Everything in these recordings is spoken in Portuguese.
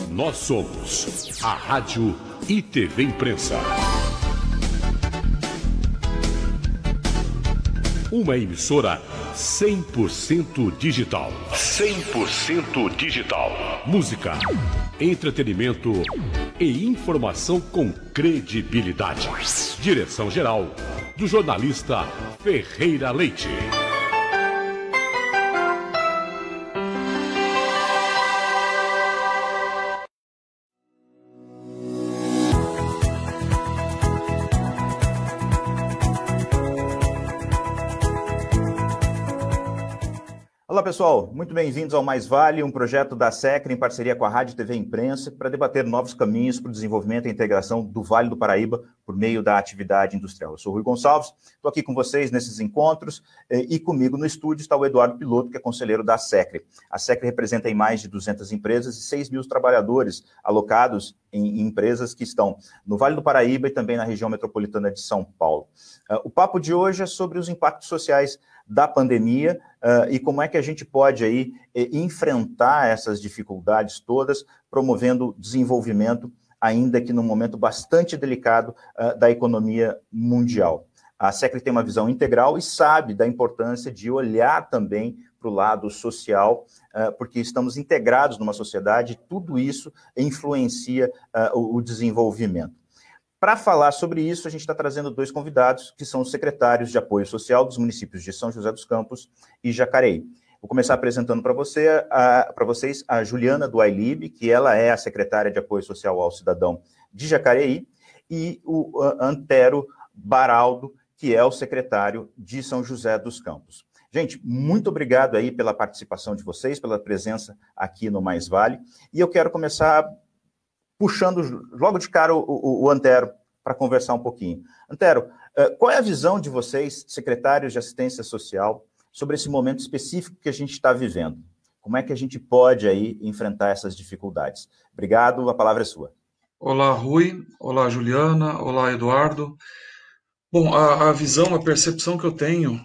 Nós somos a Rádio e TV Imprensa. Uma emissora 100% digital. 100% digital. Música, entretenimento e informação com credibilidade. Direção-geral do jornalista Ferreira Leite. Olá pessoal, muito bem-vindos ao Mais Vale, um projeto da SECRE em parceria com a Rádio TV Imprensa para debater novos caminhos para o desenvolvimento e integração do Vale do Paraíba por meio da atividade industrial. Eu sou o Rui Gonçalves, estou aqui com vocês nesses encontros e comigo no estúdio está o Eduardo Piloto, que é conselheiro da SECRE. A SECRE representa em mais de 200 empresas e 6 mil trabalhadores alocados em empresas que estão no Vale do Paraíba e também na região metropolitana de São Paulo. O papo de hoje é sobre os impactos sociais da pandemia e como é que a gente pode aí enfrentar essas dificuldades todas, promovendo desenvolvimento, ainda que num momento bastante delicado da economia mundial. A SECRE tem uma visão integral e sabe da importância de olhar também para o lado social, porque estamos integrados numa sociedade e tudo isso influencia o desenvolvimento. Para falar sobre isso, a gente está trazendo dois convidados, que são os secretários de apoio social dos municípios de São José dos Campos e Jacareí. Vou começar apresentando para vocês a Juliana do Ailib, que ela é a secretária de apoio social ao cidadão de Jacareí, e o Antero Baraldo, que é o secretário de São José dos Campos. Gente, muito obrigado aí pela participação de vocês, pela presença aqui no Mais Vale, e eu quero começar puxando logo de cara o Antero para conversar um pouquinho. Antero, qual é a visão de vocês, secretários de assistência social, sobre esse momento específico que a gente está vivendo? Como é que a gente pode aí enfrentar essas dificuldades? Obrigado, a palavra é sua. Olá, Rui. Olá, Juliana. Olá, Eduardo. Bom, a visão, a percepção que eu tenho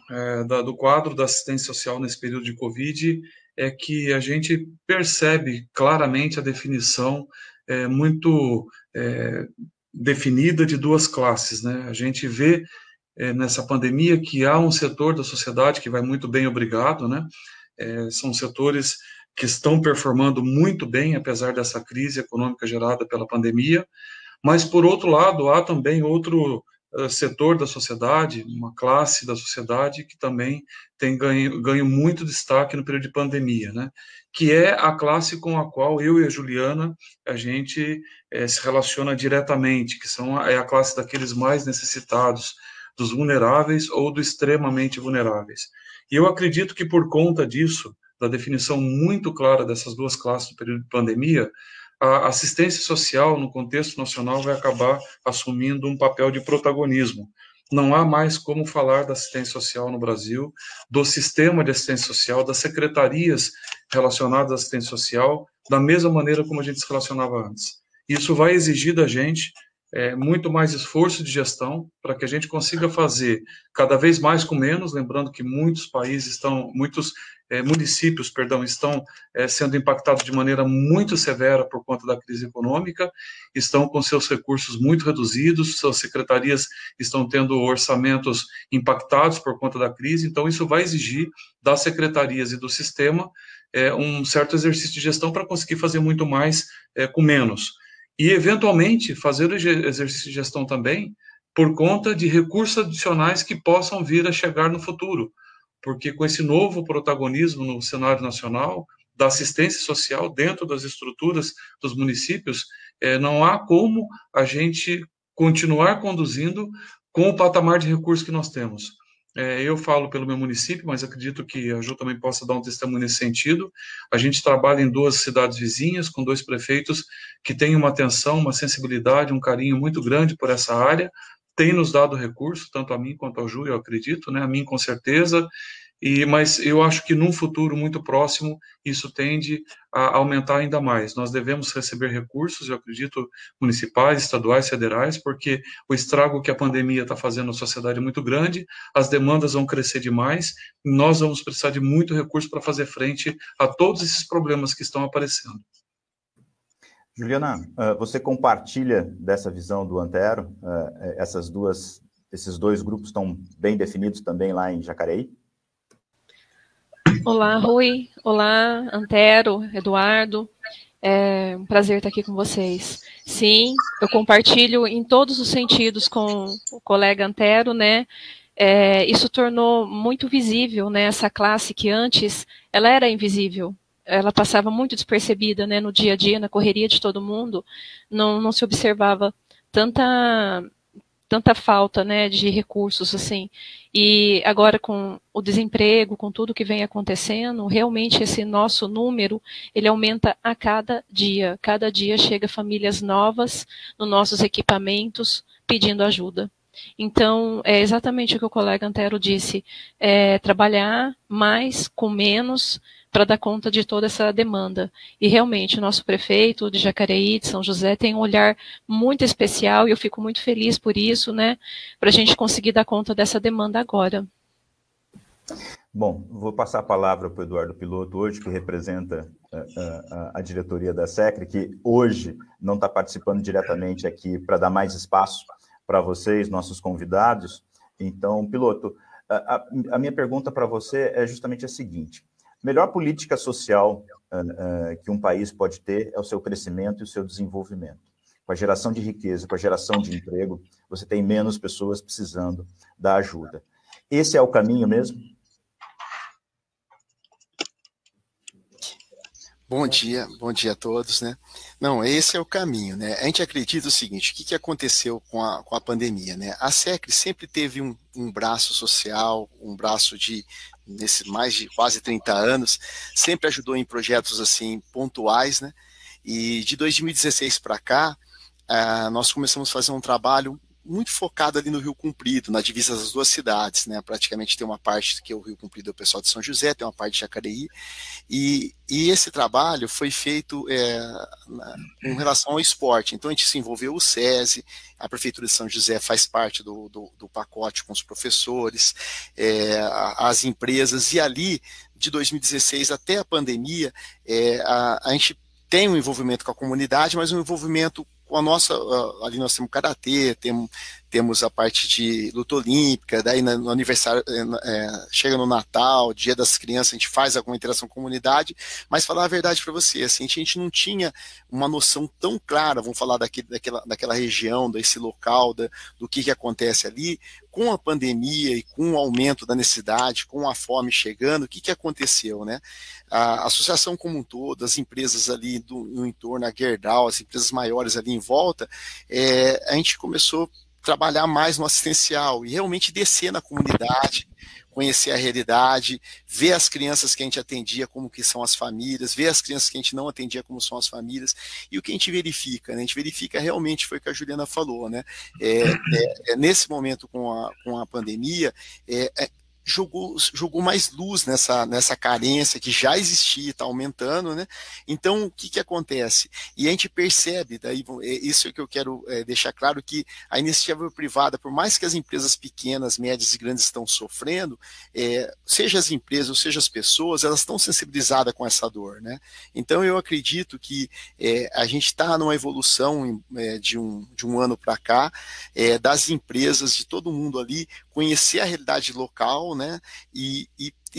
do quadro da assistência social nesse período de Covid é que a gente percebe claramente a definição muito definida de duas classes, né? A gente vê nessa pandemia que há um setor da sociedade que vai muito bem, obrigado, né? São setores que estão performando muito bem, apesar dessa crise econômica gerada pela pandemia, mas, por outro lado, há também outro setor da sociedade, uma classe da sociedade que também tem ganho muito destaque no período de pandemia, né? Que é a classe com a qual eu e a Juliana, a gente se relaciona diretamente, que é a classe daqueles mais necessitados, dos vulneráveis ou do extremamente vulneráveis. E eu acredito que por conta disso, da definição muito clara dessas duas classes no período de pandemia, a assistência social no contexto nacional vai acabar assumindo um papel de protagonismo. Não há mais como falar da assistência social no Brasil, do sistema de assistência social, das secretarias relacionadas à assistência social, da mesma maneira como a gente se relacionava antes. Isso vai exigir da gente muito mais esforço de gestão para que a gente consiga fazer cada vez mais com menos, lembrando que muitos municípios estão sendo impactados de maneira muito severa por conta da crise econômica, estão com seus recursos muito reduzidos, suas secretarias estão tendo orçamentos impactados por conta da crise, então isso vai exigir das secretarias e do sistema um certo exercício de gestão para conseguir fazer muito mais com menos. E, eventualmente, fazer o exercício de gestão também por conta de recursos adicionais que possam vir a chegar no futuro, porque com esse novo protagonismo no cenário nacional, da assistência social dentro das estruturas dos municípios, não há como a gente continuar conduzindo com o patamar de recursos que nós temos. Eu falo pelo meu município, mas acredito que a Ju também possa dar um testemunho nesse sentido. A gente trabalha em 2 cidades vizinhas, com 2 prefeitos que têm uma atenção, uma sensibilidade, um carinho muito grande por essa área, tem nos dado recurso, tanto a mim quanto ao Ju, eu acredito, né? A mim com certeza, Mas eu acho que num futuro muito próximo isso tende a aumentar ainda mais. Nós devemos receber recursos, eu acredito, municipais, estaduais, federais, porque o estrago que a pandemia está fazendo na sociedade é muito grande, as demandas vão crescer demais, e nós vamos precisar de muito recurso para fazer frente a todos esses problemas que estão aparecendo. Juliana, você compartilha dessa visão do Antero? Esses dois grupos estão bem definidos também lá em Jacareí? Olá, Rui. Olá, Antero, Eduardo. É um prazer estar aqui com vocês. Sim, eu compartilho em todos os sentidos com o colega Antero, né? Isso tornou muito visível, né, essa classe que antes ela era invisível. Ela passava muito despercebida, né, no dia a dia, na correria de todo mundo, não se observava tanta falta, né, de recursos, assim. E agora com o desemprego, com tudo que vem acontecendo, realmente esse nosso número, ele aumenta a cada dia. Cada dia chega famílias novas nos nossos equipamentos pedindo ajuda. Então, é exatamente o que o colega Antero disse, trabalhar mais com menos para dar conta de toda essa demanda. E realmente o nosso prefeito de Jacareí, de São José, tem um olhar muito especial e eu fico muito feliz por isso, né, para a gente conseguir dar conta dessa demanda agora. Bom, vou passar a palavra para o Eduardo Piloto hoje, que representa a diretoria da SECRE, que hoje não está participando diretamente aqui para dar mais espaço para vocês, nossos convidados. Então, Piloto, a minha pergunta para você é justamente a seguinte: melhor política social que um país pode ter é o seu crescimento e o seu desenvolvimento. Com a geração de riqueza, com a geração de emprego, você tem menos pessoas precisando da ajuda. Esse é o caminho mesmo? Bom dia a todos, né? Não, esse é o caminho, né? A gente acredita o seguinte: o que aconteceu com a pandemia, né? A SECRE sempre teve um braço social, um braço nesses mais de quase 30 anos, sempre ajudou em projetos assim pontuais, né? E de 2016 para cá, nós começamos a fazer um trabalho muito focado ali no Rio Comprido, na divisa das duas cidades, né? Praticamente tem uma parte que é o Rio Comprido, é o pessoal de São José, tem uma parte de Jacareí, e esse trabalho foi feito com relação ao esporte. Então a gente se envolveu o SESI, a Prefeitura de São José faz parte do pacote com os professores, as empresas, e ali, de 2016 até a pandemia, a gente tem um envolvimento com a comunidade, mas um envolvimento com a nossa, ali nós temos karatê, temos a parte de luta olímpica, daí no aniversário, chega no Natal, Dia das Crianças, a gente faz alguma interação com a comunidade, mas falar a verdade para você, assim, a gente não tinha uma noção tão clara, vamos falar daquela região, desse local, do que acontece ali. Com a pandemia e com o aumento da necessidade, com a fome chegando, o que aconteceu, né? A associação como um todo, as empresas ali no entorno, a Gerdau, as empresas maiores ali em volta, a gente começou a trabalhar mais no assistencial e realmente descer na comunidade, conhecer a realidade, ver as crianças que a gente atendia, como que são as famílias, ver as crianças que a gente não atendia, como são as famílias, e o que a gente verifica, né? A gente verifica realmente, foi o que a Juliana falou, né? Nesse momento com a pandemia, jogou mais luz nessa carência que já existia, está aumentando, né? Então, o que acontece? E a gente percebe, daí isso é que eu quero deixar claro, que a iniciativa privada, por mais que as empresas pequenas, médias e grandes estão sofrendo, seja as empresas ou seja as pessoas, elas estão sensibilizadas com essa dor, né? Então, eu acredito que a gente está numa evolução de um ano para cá, das empresas, de todo mundo ali, conhecer a realidade local, né, e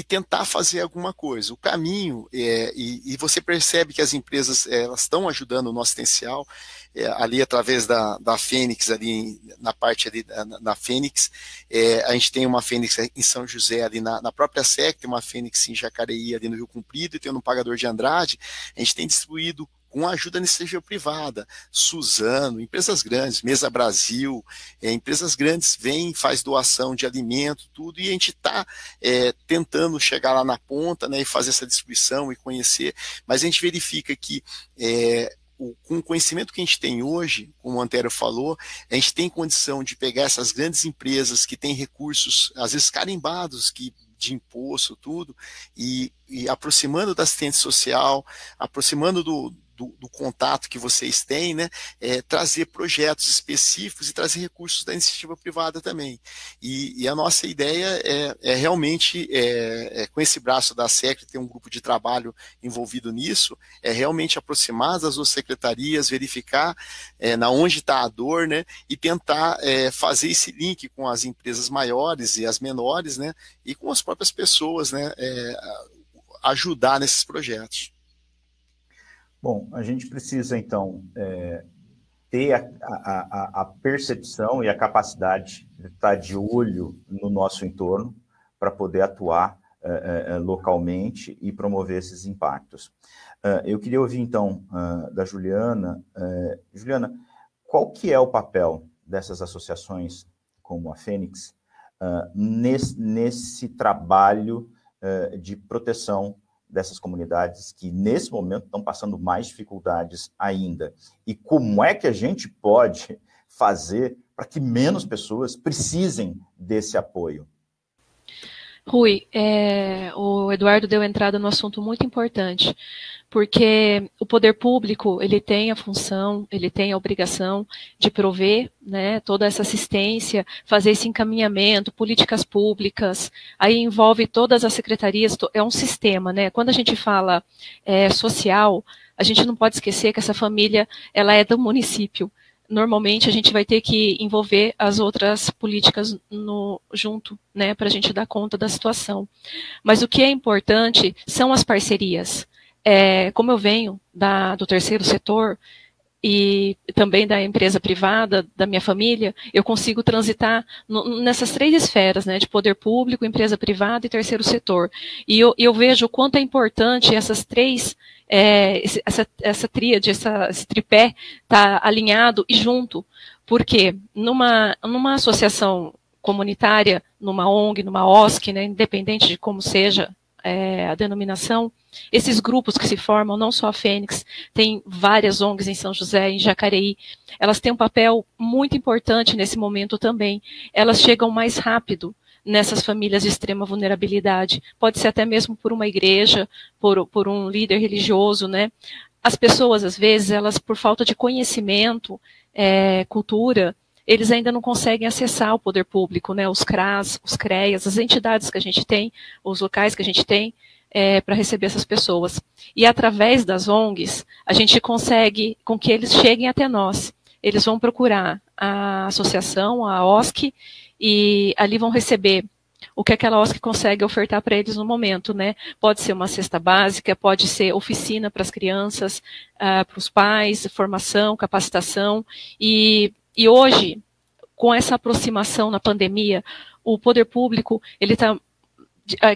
tentar fazer alguma coisa. O caminho, e você percebe que as empresas elas estão ajudando no assistencial, ali através da Fênix, ali na parte ali na Fênix, a gente tem uma Fênix em São José, ali na própria SEC, tem uma Fênix em Jacareí, ali no Rio Comprido, e tem no Pagador de Andrade. A gente tem distribuído com a ajuda da iniciativa privada, Suzano, empresas grandes, Mesa Brasil, empresas grandes vêm, faz doação de alimento, tudo, e a gente está tentando chegar lá na ponta, né, e fazer essa distribuição e conhecer, mas a gente verifica que com o conhecimento que a gente tem hoje, como o Antero falou, a gente tem condição de pegar essas grandes empresas que têm recursos, às vezes carimbados, que de imposto, tudo, e aproximando da assistente social, aproximando do contato que vocês têm, né, trazer projetos específicos e trazer recursos da iniciativa privada também. E a nossa ideia é realmente, com esse braço da SECRE, ter um grupo de trabalho envolvido nisso, é realmente aproximar das duas secretarias, verificar na onde está a dor, né, e tentar fazer esse link com as empresas maiores e as menores, né, e com as próprias pessoas, né, ajudar nesses projetos. Bom, a gente precisa, então, ter a percepção e a capacidade de estar de olho no nosso entorno para poder atuar localmente e promover esses impactos. Eu queria ouvir, então, da Juliana. Juliana, qual que é o papel dessas associações como a Fênix nesse trabalho de proteção dessas comunidades que, nesse momento, estão passando mais dificuldades ainda? E como é que a gente pode fazer para que menos pessoas precisem desse apoio? Rui, o Eduardo deu entrada no assunto muito importante, porque o poder público, ele tem a função, ele tem a obrigação de prover, né, toda essa assistência, fazer esse encaminhamento, políticas públicas, aí envolve todas as secretarias, é um sistema, né? Quando a gente fala social, a gente não pode esquecer que essa família, ela é do município. Normalmente a gente vai ter que envolver as outras políticas junto, né, para a gente dar conta da situação. Mas o que é importante são as parcerias. Como eu venho do terceiro setor e também da empresa privada, da minha família, eu consigo transitar nessas três esferas, né, de poder público, empresa privada e terceiro setor. E eu vejo o quanto é importante essas três, essa tríade, esse tripé tá alinhado e junto, porque numa associação comunitária, numa ONG, numa OSC, né, independente de como seja a denominação, esses grupos que se formam, não só a Fênix, tem várias ONGs em São José, em Jacareí, elas têm um papel muito importante nesse momento também. Elas chegam mais rápido nessas famílias de extrema vulnerabilidade. Pode ser até mesmo por uma igreja, por um líder religioso, né? As pessoas, às vezes, elas, por falta de conhecimento, cultura, eles ainda não conseguem acessar o poder público, né? Os CRAS, os CREAS, as entidades que a gente tem, os locais que a gente tem, para receber essas pessoas. E através das ONGs, a gente consegue com que eles cheguem até nós. Eles vão procurar a associação, a OSC, e ali vão receber o que aquela OSC consegue ofertar para eles no momento, né? Pode ser uma cesta básica, pode ser oficina para as crianças, para os pais, formação, capacitação. E hoje, com essa aproximação na pandemia, o poder público, ele está,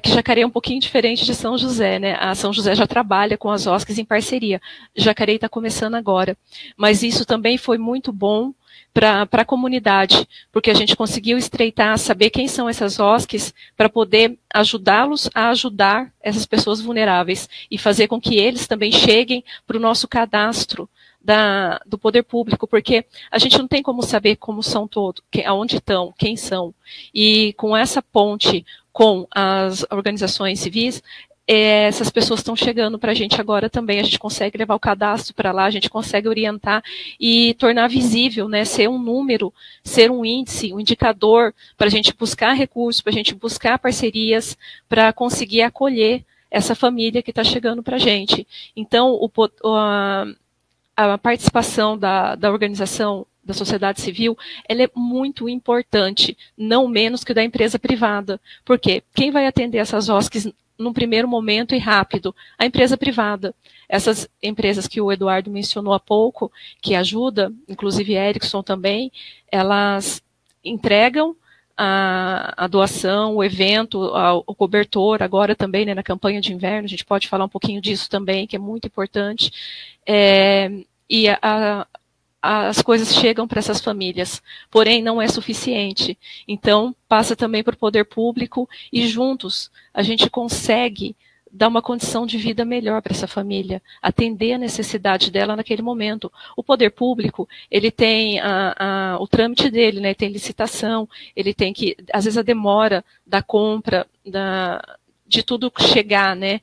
que Jacareí é um pouquinho diferente de São José, né? A São José já trabalha com as OSCs em parceria. Jacareí está começando agora. Mas isso também foi muito bom para a comunidade, porque a gente conseguiu estreitar, saber quem são essas OSCs, para poder ajudá-los a ajudar essas pessoas vulneráveis e fazer com que eles também cheguem para o nosso cadastro do poder público, porque a gente não tem como saber como são todos, aonde estão, quem são. E com essa ponte com as organizações civis, essas pessoas estão chegando para a gente agora também, a gente consegue levar o cadastro para lá, a gente consegue orientar e tornar visível, né, ser um número, ser um índice, um indicador para a gente buscar recursos, para a gente buscar parcerias, para conseguir acolher essa família que está chegando para a gente. Então, a participação da organização, da sociedade civil, ela é muito importante, não menos que da empresa privada. Porque quem vai atender essas OSCs num primeiro momento e rápido? A empresa privada. Essas empresas que o Eduardo mencionou há pouco, que ajuda, inclusive Erickson também, elas entregam a doação, o evento, o cobertor, agora também, né, na campanha de inverno, a gente pode falar um pouquinho disso também, que é muito importante. E as coisas chegam para essas famílias, porém não é suficiente. Então, passa também para o poder público e juntos a gente consegue dar uma condição de vida melhor para essa família, atender a necessidade dela naquele momento. O poder público, ele tem o trâmite dele, né? Tem licitação, ele tem que, às vezes a demora da compra, de tudo chegar, né?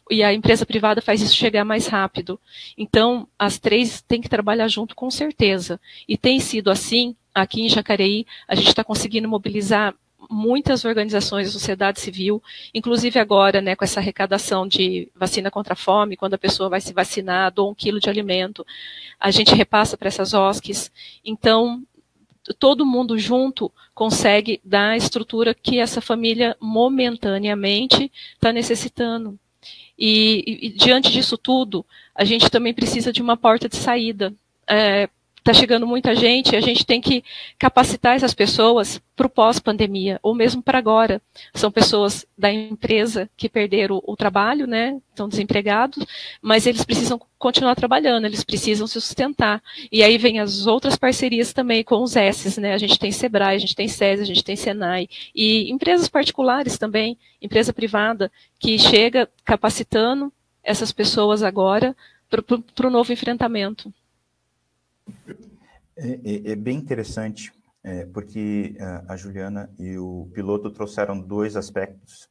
E a empresa privada faz isso chegar mais rápido. Então, as três têm que trabalhar junto com certeza. E tem sido assim, aqui em Jacareí, a gente está conseguindo mobilizar muitas organizações da sociedade civil, inclusive agora, né, com essa arrecadação de vacina contra a fome, quando a pessoa vai se vacinar, doa 1 quilo de alimento, a gente repassa para essas OSCs. Então, todo mundo junto consegue dar a estrutura que essa família momentaneamente está necessitando. E diante disso tudo, a gente também precisa de uma porta de saída. Está chegando muita gente, a gente tem que capacitar essas pessoas para o pós-pandemia, ou mesmo para agora. São pessoas da empresa que perderam o trabalho, né, estão desempregados, mas eles precisam continuar trabalhando, eles precisam se sustentar. E aí vem as outras parcerias também com os S's, né, a gente tem Sebrae, a gente tem SESI, a gente tem Senai, e empresas particulares também, empresa privada, que chega capacitando essas pessoas agora para o novo enfrentamento. É bem interessante, porque a Juliana e o piloto trouxeram 2 aspectos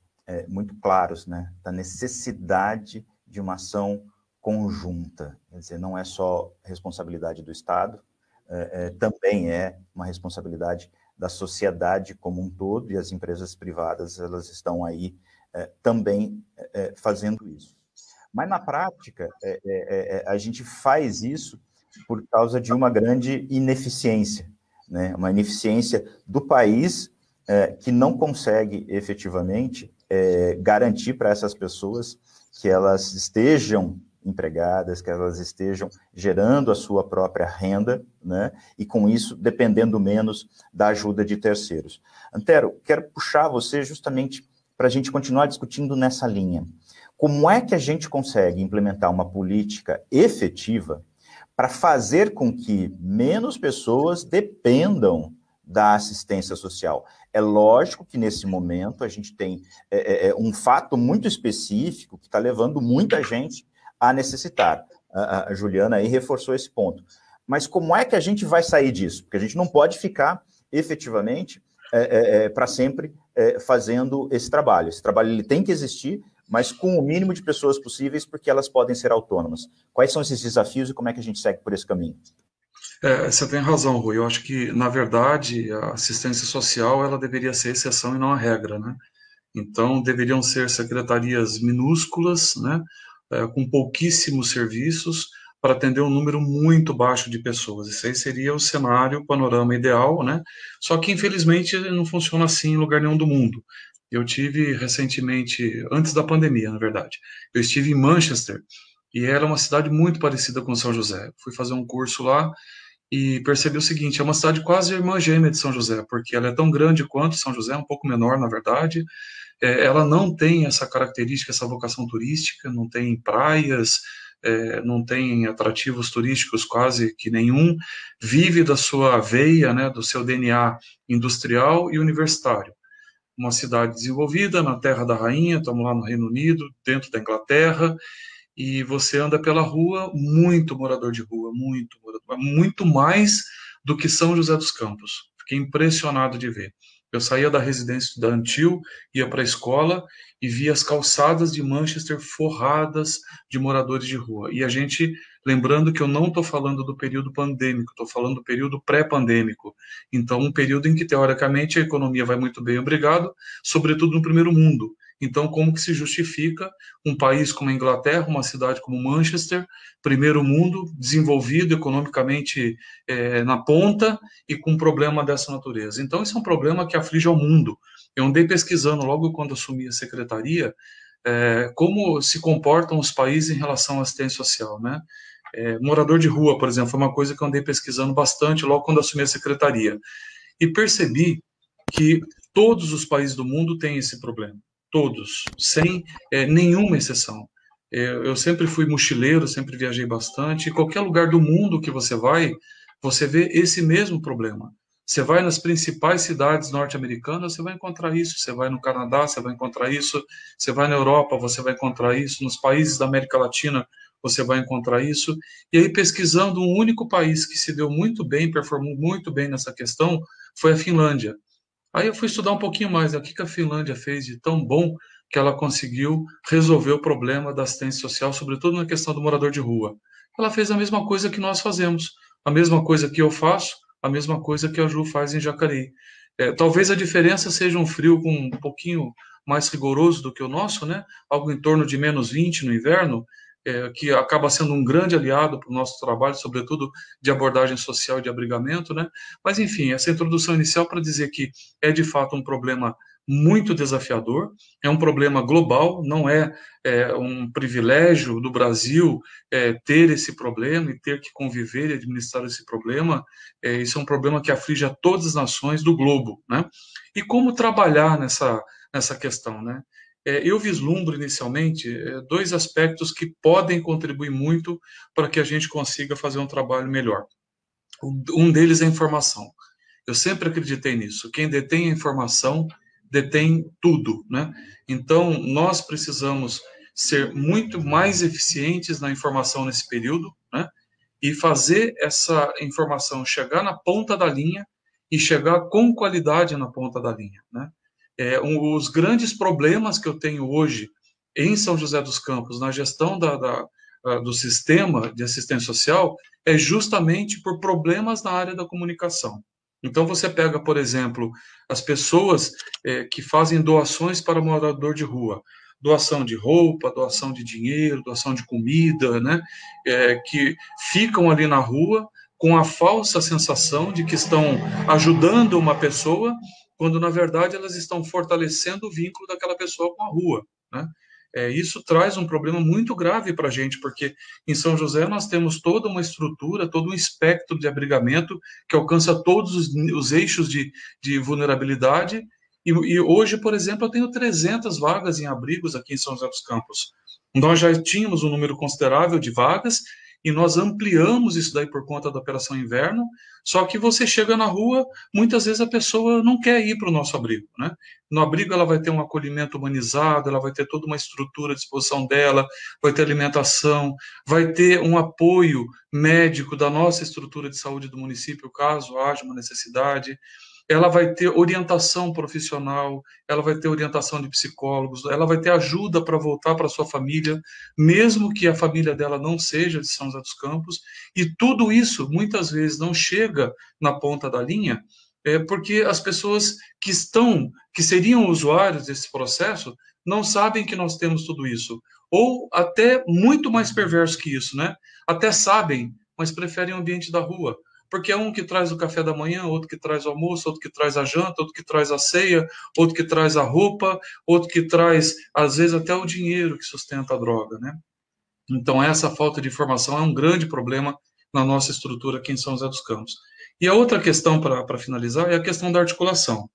muito claros, né, da necessidade de uma ação conjunta. Quer dizer, não é só responsabilidade do Estado, também é uma responsabilidade da sociedade como um todo, e as empresas privadas, elas estão aí também fazendo isso. Mas, na prática, a gente faz isso por causa de uma grande ineficiência, né? Uma ineficiência do país que não consegue efetivamente garantir para essas pessoas que elas estejam empregadas, que elas estejam gerando a sua própria renda, né? E com isso dependendo menos da ajuda de terceiros. Antero, quero puxar você justamente para a gente continuar discutindo nessa linha. Como é que a gente consegue implementar uma política efetiva para fazer com que menos pessoas dependam da assistência social? É lógico que, nesse momento, a gente tem um fato muito específico que está levando muita gente a necessitar. A Juliana aí reforçou esse ponto. Mas como é que a gente vai sair disso? Porque a gente não pode ficar, efetivamente, para sempre fazendo esse trabalho. Esse trabalho ele tem que existir, mas com o mínimo de pessoas possíveis, porque elas podem ser autônomas. Quais são esses desafios e como é que a gente segue por esse caminho? Você tem razão, Rui. Eu acho que, na verdade, a assistência social ela deveria ser exceção e não a regra, né? Então, deveriam ser secretarias minúsculas, né, com pouquíssimos serviços, para atender um número muito baixo de pessoas. Esse aí seria o cenário, o panorama ideal, né? Só que, infelizmente, não funciona assim em lugar nenhum do mundo. Eu tive recentemente, antes da pandemia, na verdade, eu estive em Manchester, e era uma cidade muito parecida com São José. Fui fazer um curso lá e percebi o seguinte: é uma cidade quase irmã gêmea de São José, porque ela é tão grande quanto São José, um pouco menor, na verdade. Ela não tem essa característica, essa vocação turística, não tem praias, não tem atrativos turísticos quase que nenhum, vive da sua veia, né, do seu DNA industrial e universitário. Uma cidade desenvolvida na Terra da Rainha, estamos lá no Reino Unido, dentro da Inglaterra, e você anda pela rua, muito morador de rua, muito mais do que São José dos Campos. Fiquei impressionado de ver. Eu saía da residência estudantil, ia para a escola e via as calçadas de Manchester forradas de moradores de rua. E a gente, lembrando que eu não estou falando do período pandêmico, estou falando do período pré-pandêmico. Então, um período em que, teoricamente, a economia vai muito bem, obrigado, sobretudo no primeiro mundo. Então, como que se justifica um país como a Inglaterra, uma cidade como Manchester, primeiro mundo, desenvolvido economicamente na ponta e com um problema dessa natureza? Então, esse é um problema que aflige ao mundo. Eu andei pesquisando logo quando assumi a secretaria como se comportam os países em relação à assistência social, né? Morador de rua, por exemplo, foi uma coisa que eu andei pesquisando bastante logo quando assumi a secretaria. E percebi que todos os países do mundo têm esse problema. Todos, sem nenhuma exceção. Eu sempre fui mochileiro, sempre viajei bastante, e qualquer lugar do mundo que você vai, você vê esse mesmo problema. Você vai nas principais cidades norte-americanas, você vai encontrar isso. Você vai no Canadá, você vai encontrar isso. Você vai na Europa, você vai encontrar isso. Nos países da América Latina, você vai encontrar isso. E aí, pesquisando, um único país que se deu muito bem, performou muito bem nessa questão, foi a Finlândia. Aí eu fui estudar um pouquinho mais, né, o que a Finlândia fez de tão bom que ela conseguiu resolver o problema da assistência social, sobretudo na questão do morador de rua. Ela fez a mesma coisa que nós fazemos, a mesma coisa que eu faço, a mesma coisa que a Ju faz em Jacareí. Talvez a diferença seja um frio com um pouquinho mais rigoroso do que o nosso, né? Algo em torno de -20 no inverno, que acaba sendo um grande aliado para o nosso trabalho, sobretudo de abordagem social e de abrigamento, né? Mas, enfim, essa introdução inicial para dizer que é, de fato, um problema muito desafiador, é um problema global, não é, um privilégio do Brasil ter esse problema e ter que conviver e administrar esse problema. Isso é um problema que aflige a todas as nações do globo, né? E como trabalhar nessa questão, né? Eu vislumbro inicialmente dois aspectos que podem contribuir muito para que a gente consiga fazer um trabalho melhor. Um deles é a informação. Eu sempre acreditei nisso. Quem detém a informação detém tudo, né? Então, nós precisamos ser muito mais eficientes na informação nesse período, né? E fazer essa informação chegar na ponta da linha e chegar com qualidade na ponta da linha, né? Os grandes problemas que eu tenho hoje em São José dos Campos, na gestão do sistema de assistência social, é justamente por problemas na área da comunicação. Então, você pega, por exemplo, as pessoas que fazem doações para morador de rua, doação de roupa, doação de dinheiro, doação de comida, né? Que ficam ali na rua com a falsa sensação de que estão ajudando uma pessoa, quando, na verdade, elas estão fortalecendo o vínculo daquela pessoa com a rua, né? Isso traz um problema muito grave para a gente, porque em São José nós temos toda uma estrutura, todo um espectro de abrigamento que alcança todos os eixos de vulnerabilidade, e hoje, por exemplo, eu tenho 300 vagas em abrigos aqui em São José dos Campos. Nós já tínhamos um número considerável de vagas, e nós ampliamos isso daí por conta da Operação Inverno, só que você chega na rua, muitas vezes a pessoa não quer ir para o nosso abrigo, né? No abrigo ela vai ter um acolhimento humanizado, ela vai ter toda uma estrutura à disposição dela, vai ter alimentação, vai ter um apoio médico da nossa estrutura de saúde do município, caso haja uma necessidade. Ela vai ter orientação profissional, ela vai ter orientação de psicólogos, ela vai ter ajuda para voltar para sua família, mesmo que a família dela não seja de São José dos Campos, e tudo isso muitas vezes não chega na ponta da linha, porque as pessoas que seriam usuários desse processo não sabem que nós temos tudo isso, ou até muito mais perverso que isso, né? Até sabem, mas preferem o ambiente da rua, porque é um que traz o café da manhã, outro que traz o almoço, outro que traz a janta, outro que traz a ceia, outro que traz a roupa, outro que traz, às vezes, até o dinheiro que sustenta a droga, né? Então, essa falta de informação é um grande problema na nossa estrutura aqui em São José dos Campos. E a outra questão, para finalizar, é a questão da articulação.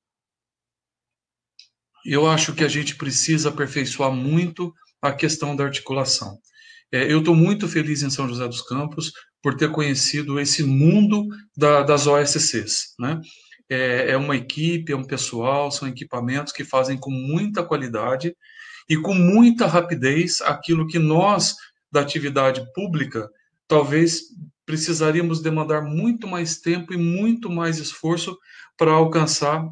Eu acho que a gente precisa aperfeiçoar muito a questão da articulação. Eu estou muito feliz em São José dos Campos por ter conhecido esse mundo das OSCs, né? É uma equipe, é um pessoal, são equipamentos que fazem com muita qualidade e com muita rapidez aquilo que nós, da atividade pública, talvez precisaríamos demandar muito mais tempo e muito mais esforço para alcançar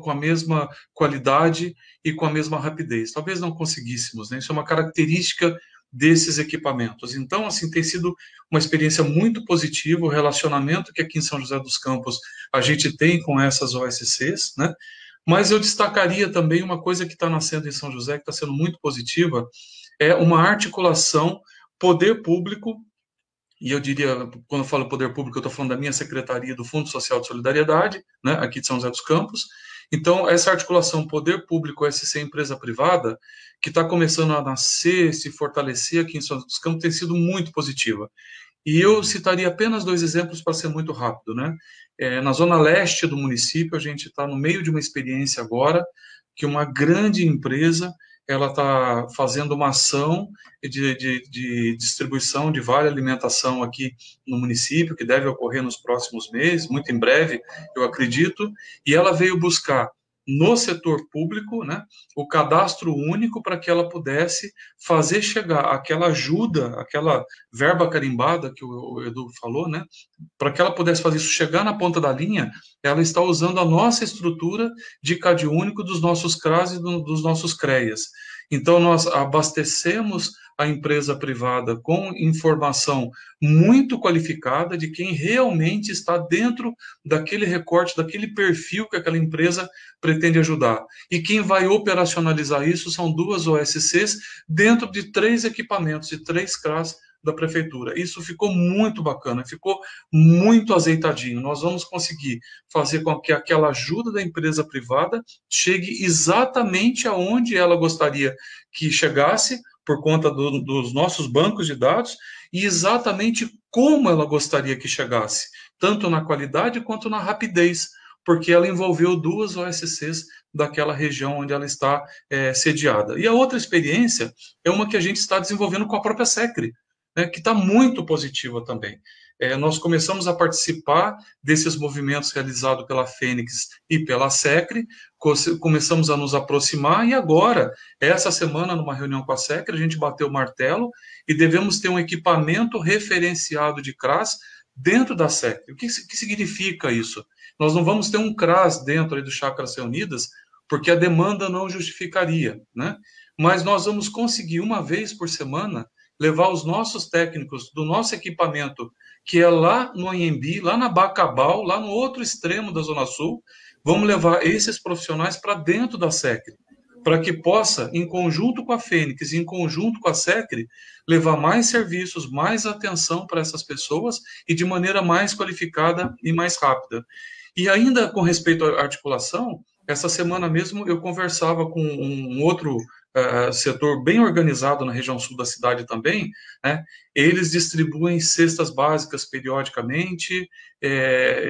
com a mesma qualidade e com a mesma rapidez. Talvez não conseguíssemos, né? Isso é uma característica desses equipamentos. Então, assim, tem sido uma experiência muito positiva, o relacionamento que aqui em São José dos Campos a gente tem com essas OSCs, né? Mas eu destacaria também uma coisa que está nascendo em São José, que está sendo muito positiva, é uma articulação poder público, e eu diria, quando eu falo poder público, eu estou falando da minha secretaria do Fundo Social de Solidariedade, né, aqui de São José dos Campos. Então, essa articulação poder público, SC empresa privada, que está começando a nascer, se fortalecer aqui em São José dos Campos, tem sido muito positiva. E eu citaria apenas 2 exemplos para ser muito rápido, né? Na zona leste do município, a gente está no meio de uma experiência agora, que uma grande empresa ela está fazendo uma ação de distribuição de vale alimentação aqui no município, que deve ocorrer nos próximos meses, muito em breve, eu acredito, e ela veio buscar no setor público, né, o cadastro único para que ela pudesse fazer chegar aquela ajuda, aquela verba carimbada que o Edu falou, né, para que ela pudesse fazer isso chegar na ponta da linha, ela está usando a nossa estrutura de CAD único dos nossos CRAS e dos nossos CREAs. Então, nós abastecemos a empresa privada com informação muito qualificada de quem realmente está dentro daquele recorte, daquele perfil que aquela empresa pretende ajudar. E quem vai operacionalizar isso são 2 OSCs dentro de 3 equipamentos, de 3 CRAs da prefeitura. Isso ficou muito bacana, ficou muito azeitadinho. Nós vamos conseguir fazer com que aquela ajuda da empresa privada chegue exatamente aonde ela gostaria que chegasse, por conta dos nossos bancos de dados, e exatamente como ela gostaria que chegasse, tanto na qualidade quanto na rapidez, porque ela envolveu 2 OSCs daquela região onde ela está sediada. E a outra experiência é uma que a gente está desenvolvendo com a própria SECRE, né, que está muito positiva também. Nós começamos a participar desses movimentos realizados pela Fênix e pela SECRE, começamos a nos aproximar, e agora, essa semana, numa reunião com a SECRE, a gente bateu o martelo e devemos ter um equipamento referenciado de CRAS dentro da SECRE. O que significa isso? Nós não vamos ter um CRAS dentro aí do Chácaras Reunidas, porque a demanda não justificaria, né? Mas nós vamos conseguir, uma vez por semana, levar os nossos técnicos do nosso equipamento, que é lá no Anhembi, lá na Bacabal, lá no outro extremo da Zona Sul, vamos levar esses profissionais para dentro da SECRE, para que possa, em conjunto com a Fênix, em conjunto com a SECRE, levar mais serviços, mais atenção para essas pessoas e de maneira mais qualificada e mais rápida. E ainda com respeito à articulação, essa semana mesmo eu conversava com um outro setor bem organizado na região sul da cidade também, né? Eles distribuem cestas básicas periodicamente,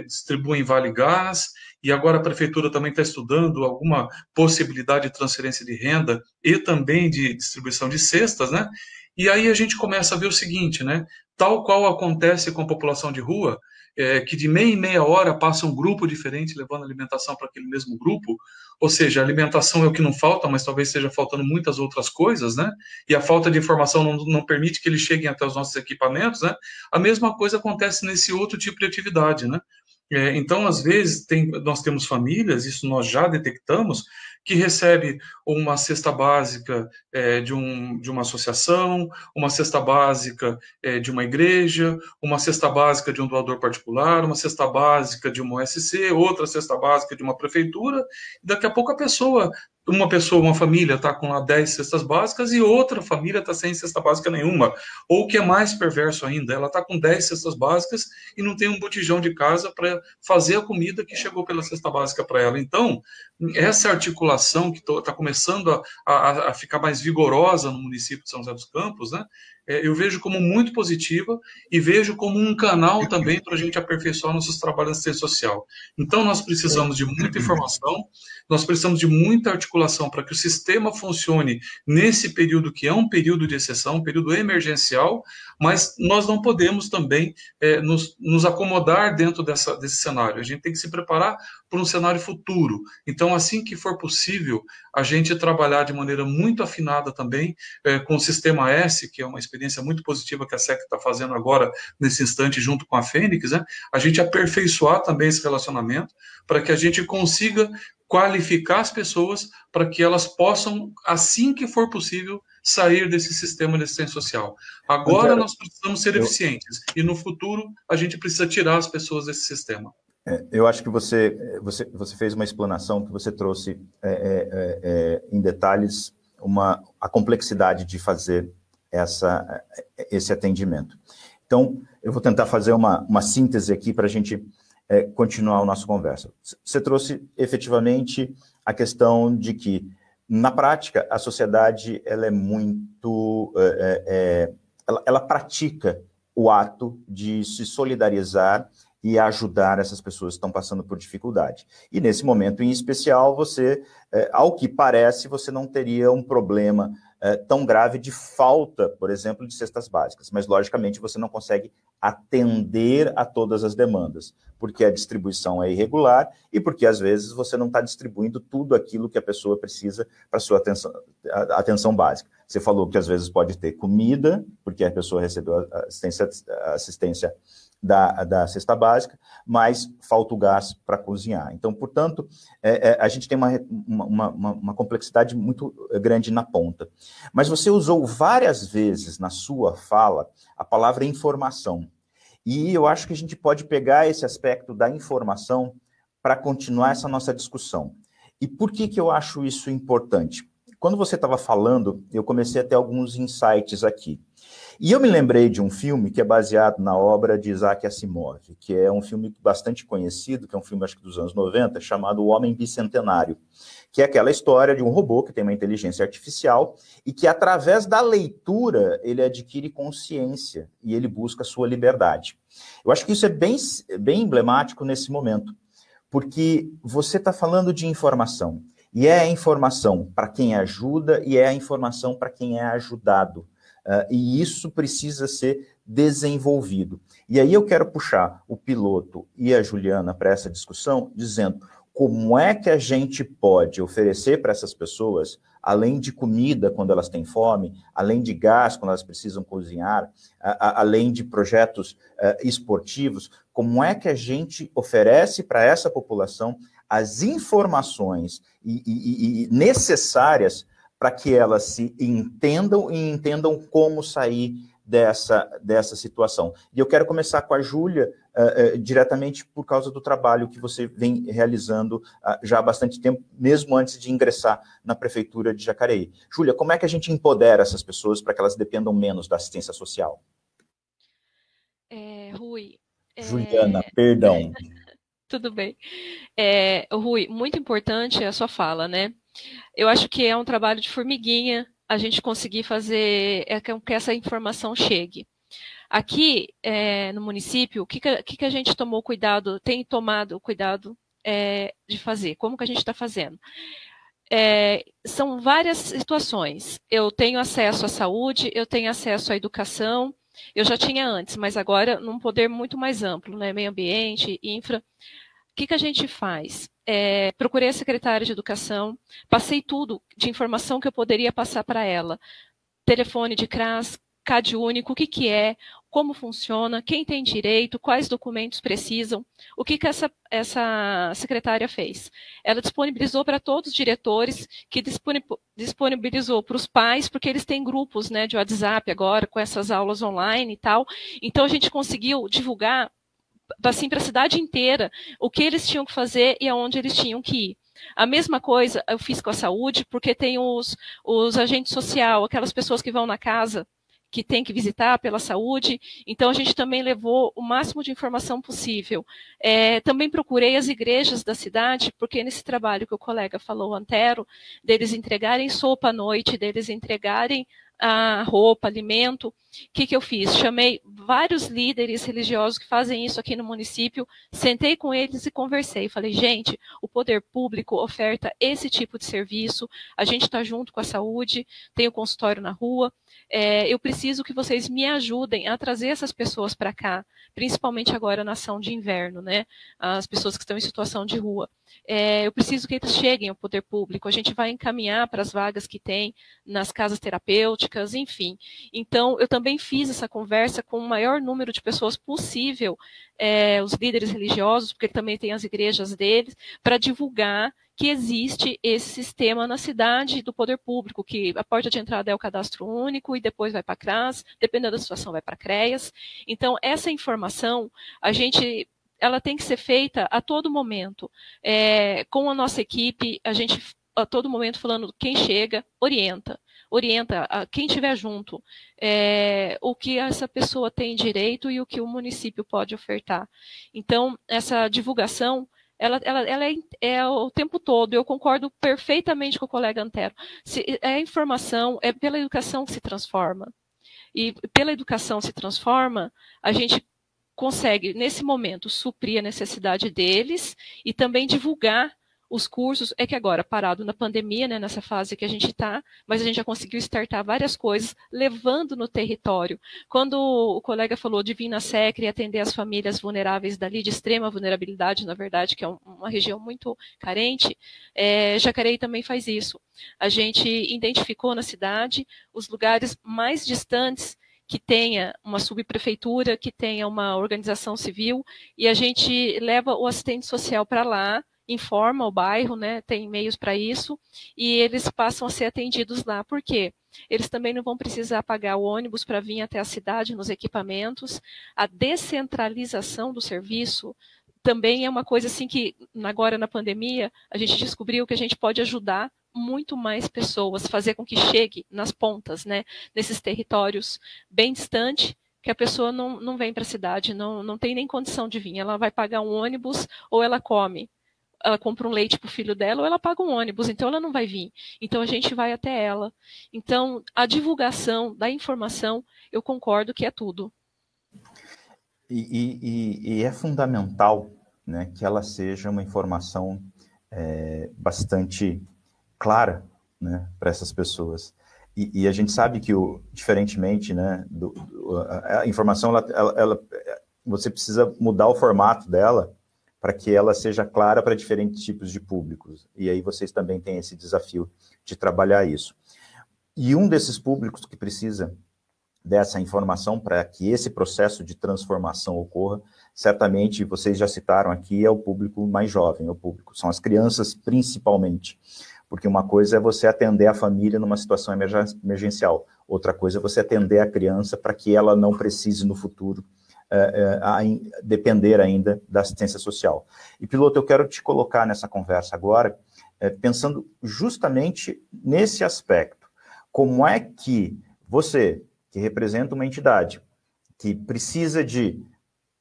distribuem Vale Gás, e agora a prefeitura também está estudando alguma possibilidade de transferência de renda e também de distribuição de cestas, né? E aí a gente começa a ver o seguinte, né? Tal qual acontece com a população de rua, que de meia em meia hora passa um grupo diferente levando alimentação para aquele mesmo grupo, ou seja, a alimentação é o que não falta, mas talvez esteja faltando muitas outras coisas, né? E a falta de informação não permite que eles cheguem até os nossos equipamentos, né? A mesma coisa acontece nesse outro tipo de atividade, né? Então, às vezes, nós temos famílias, isso nós já detectamos, que recebe uma cesta básica de uma associação, uma cesta básica de uma igreja, uma cesta básica de um doador particular, uma cesta básica de uma OSC, outra cesta básica de uma prefeitura, e daqui a pouco uma família está com lá 10 cestas básicas e outra família está sem cesta básica nenhuma. Ou o que é mais perverso ainda, ela está com 10 cestas básicas e não tem um botijão de casa para fazer a comida que chegou pela cesta básica para ela. Então, essa articulação que está começando a ficar mais vigorosa no município de São José dos Campos, né? Eu vejo como muito positiva e vejo como um canal também para a gente aperfeiçoar nossos trabalhos de assistência social. Então, nós precisamos de muita informação, nós precisamos de muita articulação para que o sistema funcione nesse período que é um período de exceção, um período emergencial, mas nós não podemos também nos acomodar dentro desse cenário. A gente tem que se preparar para um cenário futuro. Então, assim que for possível, a gente trabalhar de maneira muito afinada também com o Sistema S, que é uma experiência muito positiva que a SEC está fazendo agora, nesse instante, junto com a Fênix, né? A gente aperfeiçoar também esse relacionamento para que a gente consiga qualificar as pessoas para que elas possam, assim que for possível, sair desse sistema de assistência social. Agora nós precisamos ser eficientes e no futuro a gente precisa tirar as pessoas desse sistema. Eu acho que você fez uma explanação que você trouxe em detalhes a complexidade de fazer esse atendimento. Então, eu vou tentar fazer uma síntese aqui para a gente continuar a nossa conversa. Você trouxe efetivamente a questão de que, na prática, a sociedade ela é muito... ela pratica o ato de se solidarizar e ajudar essas pessoas que estão passando por dificuldade. E nesse momento em especial, você, ao que parece, você não teria um problema tão grave de falta, por exemplo, de cestas básicas, mas logicamente você não consegue atender a todas as demandas, porque a distribuição é irregular e porque às vezes você não está distribuindo tudo aquilo que a pessoa precisa para sua atenção básica. Você falou que às vezes pode ter comida, porque a pessoa recebeu assistência da cesta básica, mas falta o gás para cozinhar. Então, portanto, a gente tem uma complexidade muito grande na ponta. Mas você usou várias vezes na sua fala a palavra informação. E eu acho que a gente pode pegar esse aspecto da informação para continuar essa nossa discussão. E por que eu acho isso importante? Quando você estava falando, eu comecei a ter alguns insights aqui. E eu me lembrei de um filme que é baseado na obra de Isaac Asimov, que é um filme bastante conhecido, que é um filme, acho que dos anos 90, chamado O Homem Bicentenário, que é aquela história de um robô que tem uma inteligência artificial e que, através da leitura, ele adquire consciência e ele busca a sua liberdade. Eu acho que isso é bem emblemático nesse momento, porque você está falando de informação, e é a informação para quem ajuda e é a informação para quem é ajudado. E isso precisa ser desenvolvido. E aí eu quero puxar o Piloto e a Juliana para essa discussão, dizendo como é que a gente pode oferecer para essas pessoas, além de comida quando elas têm fome, além de gás quando elas precisam cozinhar, além de projetos esportivos, como é que a gente oferece para essa população as informações necessárias para que elas se entendam e entendam como sair dessa situação. E eu quero começar com a Júlia, diretamente por causa do trabalho que você vem realizando já há bastante tempo, mesmo antes de ingressar na Prefeitura de Jacareí. Júlia, como é que a gente empodera essas pessoas para que elas dependam menos da assistência social? Rui... Juliana, perdão. Tudo bem. Rui, muito importante a sua fala, né? Eu acho que é um trabalho de formiguinha a gente conseguir fazer com que essa informação chegue. Aqui no município, o que a gente tem tomado cuidado de fazer? Como que a gente está fazendo? São várias situações. Eu tenho acesso à saúde, eu tenho acesso à educação, eu já tinha antes, mas agora num poder muito mais amplo, né? Meio ambiente, infra. O que a gente faz? Procurei a secretária de Educação, passei tudo de informação que eu poderia passar para ela. Telefone de CRAS, CAD único, o que é, como funciona, quem tem direito, quais documentos precisam. O que essa secretária fez? Ela disponibilizou para todos os diretores, que disponibilizou para os pais, porque eles têm grupos, né, de WhatsApp agora, com essas aulas online e tal. Então, a gente conseguiu divulgar assim, para a cidade inteira, o que eles tinham que fazer e aonde eles tinham que ir. A mesma coisa eu fiz com a saúde, porque tem os agentes sociais, aquelas pessoas que vão na casa, que tem que visitar pela saúde, então a gente também levou o máximo de informação possível. Também procurei as igrejas da cidade, porque nesse trabalho que o colega falou, Antero, deles entregarem sopa à noite, deles entregarem a roupa, alimento, o que eu fiz? Chamei vários líderes religiosos que fazem isso aqui no município, sentei com eles e conversei. Falei, gente, o poder público oferta esse tipo de serviço, a gente está junto com a saúde, tem o consultório na rua, eu preciso que vocês me ajudem a trazer essas pessoas para cá, principalmente agora na ação de inverno, né? As pessoas que estão em situação de rua. Eu preciso que eles cheguem ao poder público, a gente vai encaminhar para as vagas que tem nas casas terapêuticas, enfim. Então, eu também fiz essa conversa com o maior número de pessoas possível, os líderes religiosos, porque também tem as igrejas deles, para divulgar que existe esse sistema na cidade do poder público, que a porta de entrada é o cadastro único e depois vai para a CRAS, dependendo da situação vai para a CREAS. Então, essa informação, ela tem que ser feita a todo momento. Com a nossa equipe, a gente a todo momento falando quem chega, orienta a quem estiver junto, o que essa pessoa tem direito e o que o município pode ofertar. Então, essa divulgação, ela é o tempo todo. Eu concordo perfeitamente com o colega Antero. A informação é pela educação que se transforma. E pela educação se transforma, a gente consegue, nesse momento, suprir a necessidade deles e também divulgar os cursos. É que agora, parado na pandemia, né, nessa fase que a gente está, mas a gente já conseguiu startar várias coisas, levando no território. Quando o colega falou de vir na SECRE e atender as famílias vulneráveis dali, de extrema vulnerabilidade, na verdade, que é uma região muito carente, Jacareí também faz isso. A gente identificou na cidade os lugares mais distantes que tenha uma subprefeitura, que tenha uma organização civil, e a gente leva o assistente social para lá, informa o bairro, né, tem meios para isso, e eles passam a ser atendidos lá. Por quê? Eles também não vão precisar pagar o ônibus para vir até a cidade nos equipamentos. A descentralização do serviço também é uma coisa assim que, agora na pandemia, a gente descobriu que a gente pode ajudar muito mais pessoas, fazer com que chegue nas pontas, né, nesses territórios bem distantes, que a pessoa não vem para a cidade, não tem nem condição de vir. Ela vai pagar um ônibus ou ela come. Ela compra um leite para o filho dela ou ela paga um ônibus, então ela não vai vir. Então a gente vai até ela. Então a divulgação da informação, eu concordo que é tudo. E é fundamental, né, que ela seja uma informação bastante clara, né, para essas pessoas. E a gente sabe que, diferentemente, né, a informação, você precisa mudar o formato dela para que ela seja clara para diferentes tipos de públicos. E aí vocês também têm esse desafio de trabalhar isso. E um desses públicos que precisa dessa informação para que esse processo de transformação ocorra, certamente, vocês já citaram aqui, é o público mais jovem, são as crianças principalmente. Porque uma coisa é você atender a família numa situação emergencial, outra coisa é você atender a criança para que ela não precise no futuro depender ainda da assistência social. E, Piloto, eu quero te colocar nessa conversa agora, pensando justamente nesse aspecto. Como é que você, que representa uma entidade que precisa de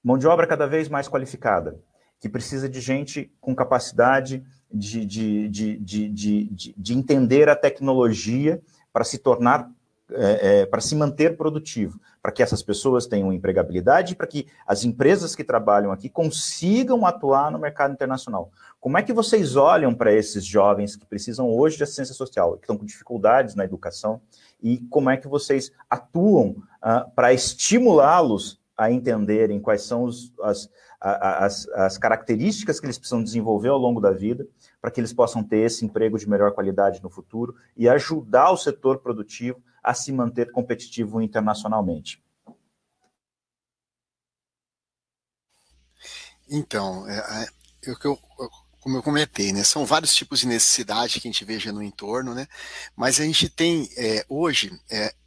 mão de obra cada vez mais qualificada, que precisa de gente com capacidade de entender a tecnologia para se tornar, para se manter produtivo, para que essas pessoas tenham empregabilidade, para que as empresas que trabalham aqui consigam atuar no mercado internacional. Como é que vocês olham para esses jovens que precisam hoje de assistência social, que estão com dificuldades na educação, e como é que vocês atuam para estimulá-los a entenderem quais são as características que eles precisam desenvolver ao longo da vida, para que eles possam ter esse emprego de melhor qualidade no futuro e ajudar o setor produtivo a se manter competitivo internacionalmente? Então, como eu comentei, né, são vários tipos de necessidade que a gente veja no entorno, né, mas a gente tem, hoje,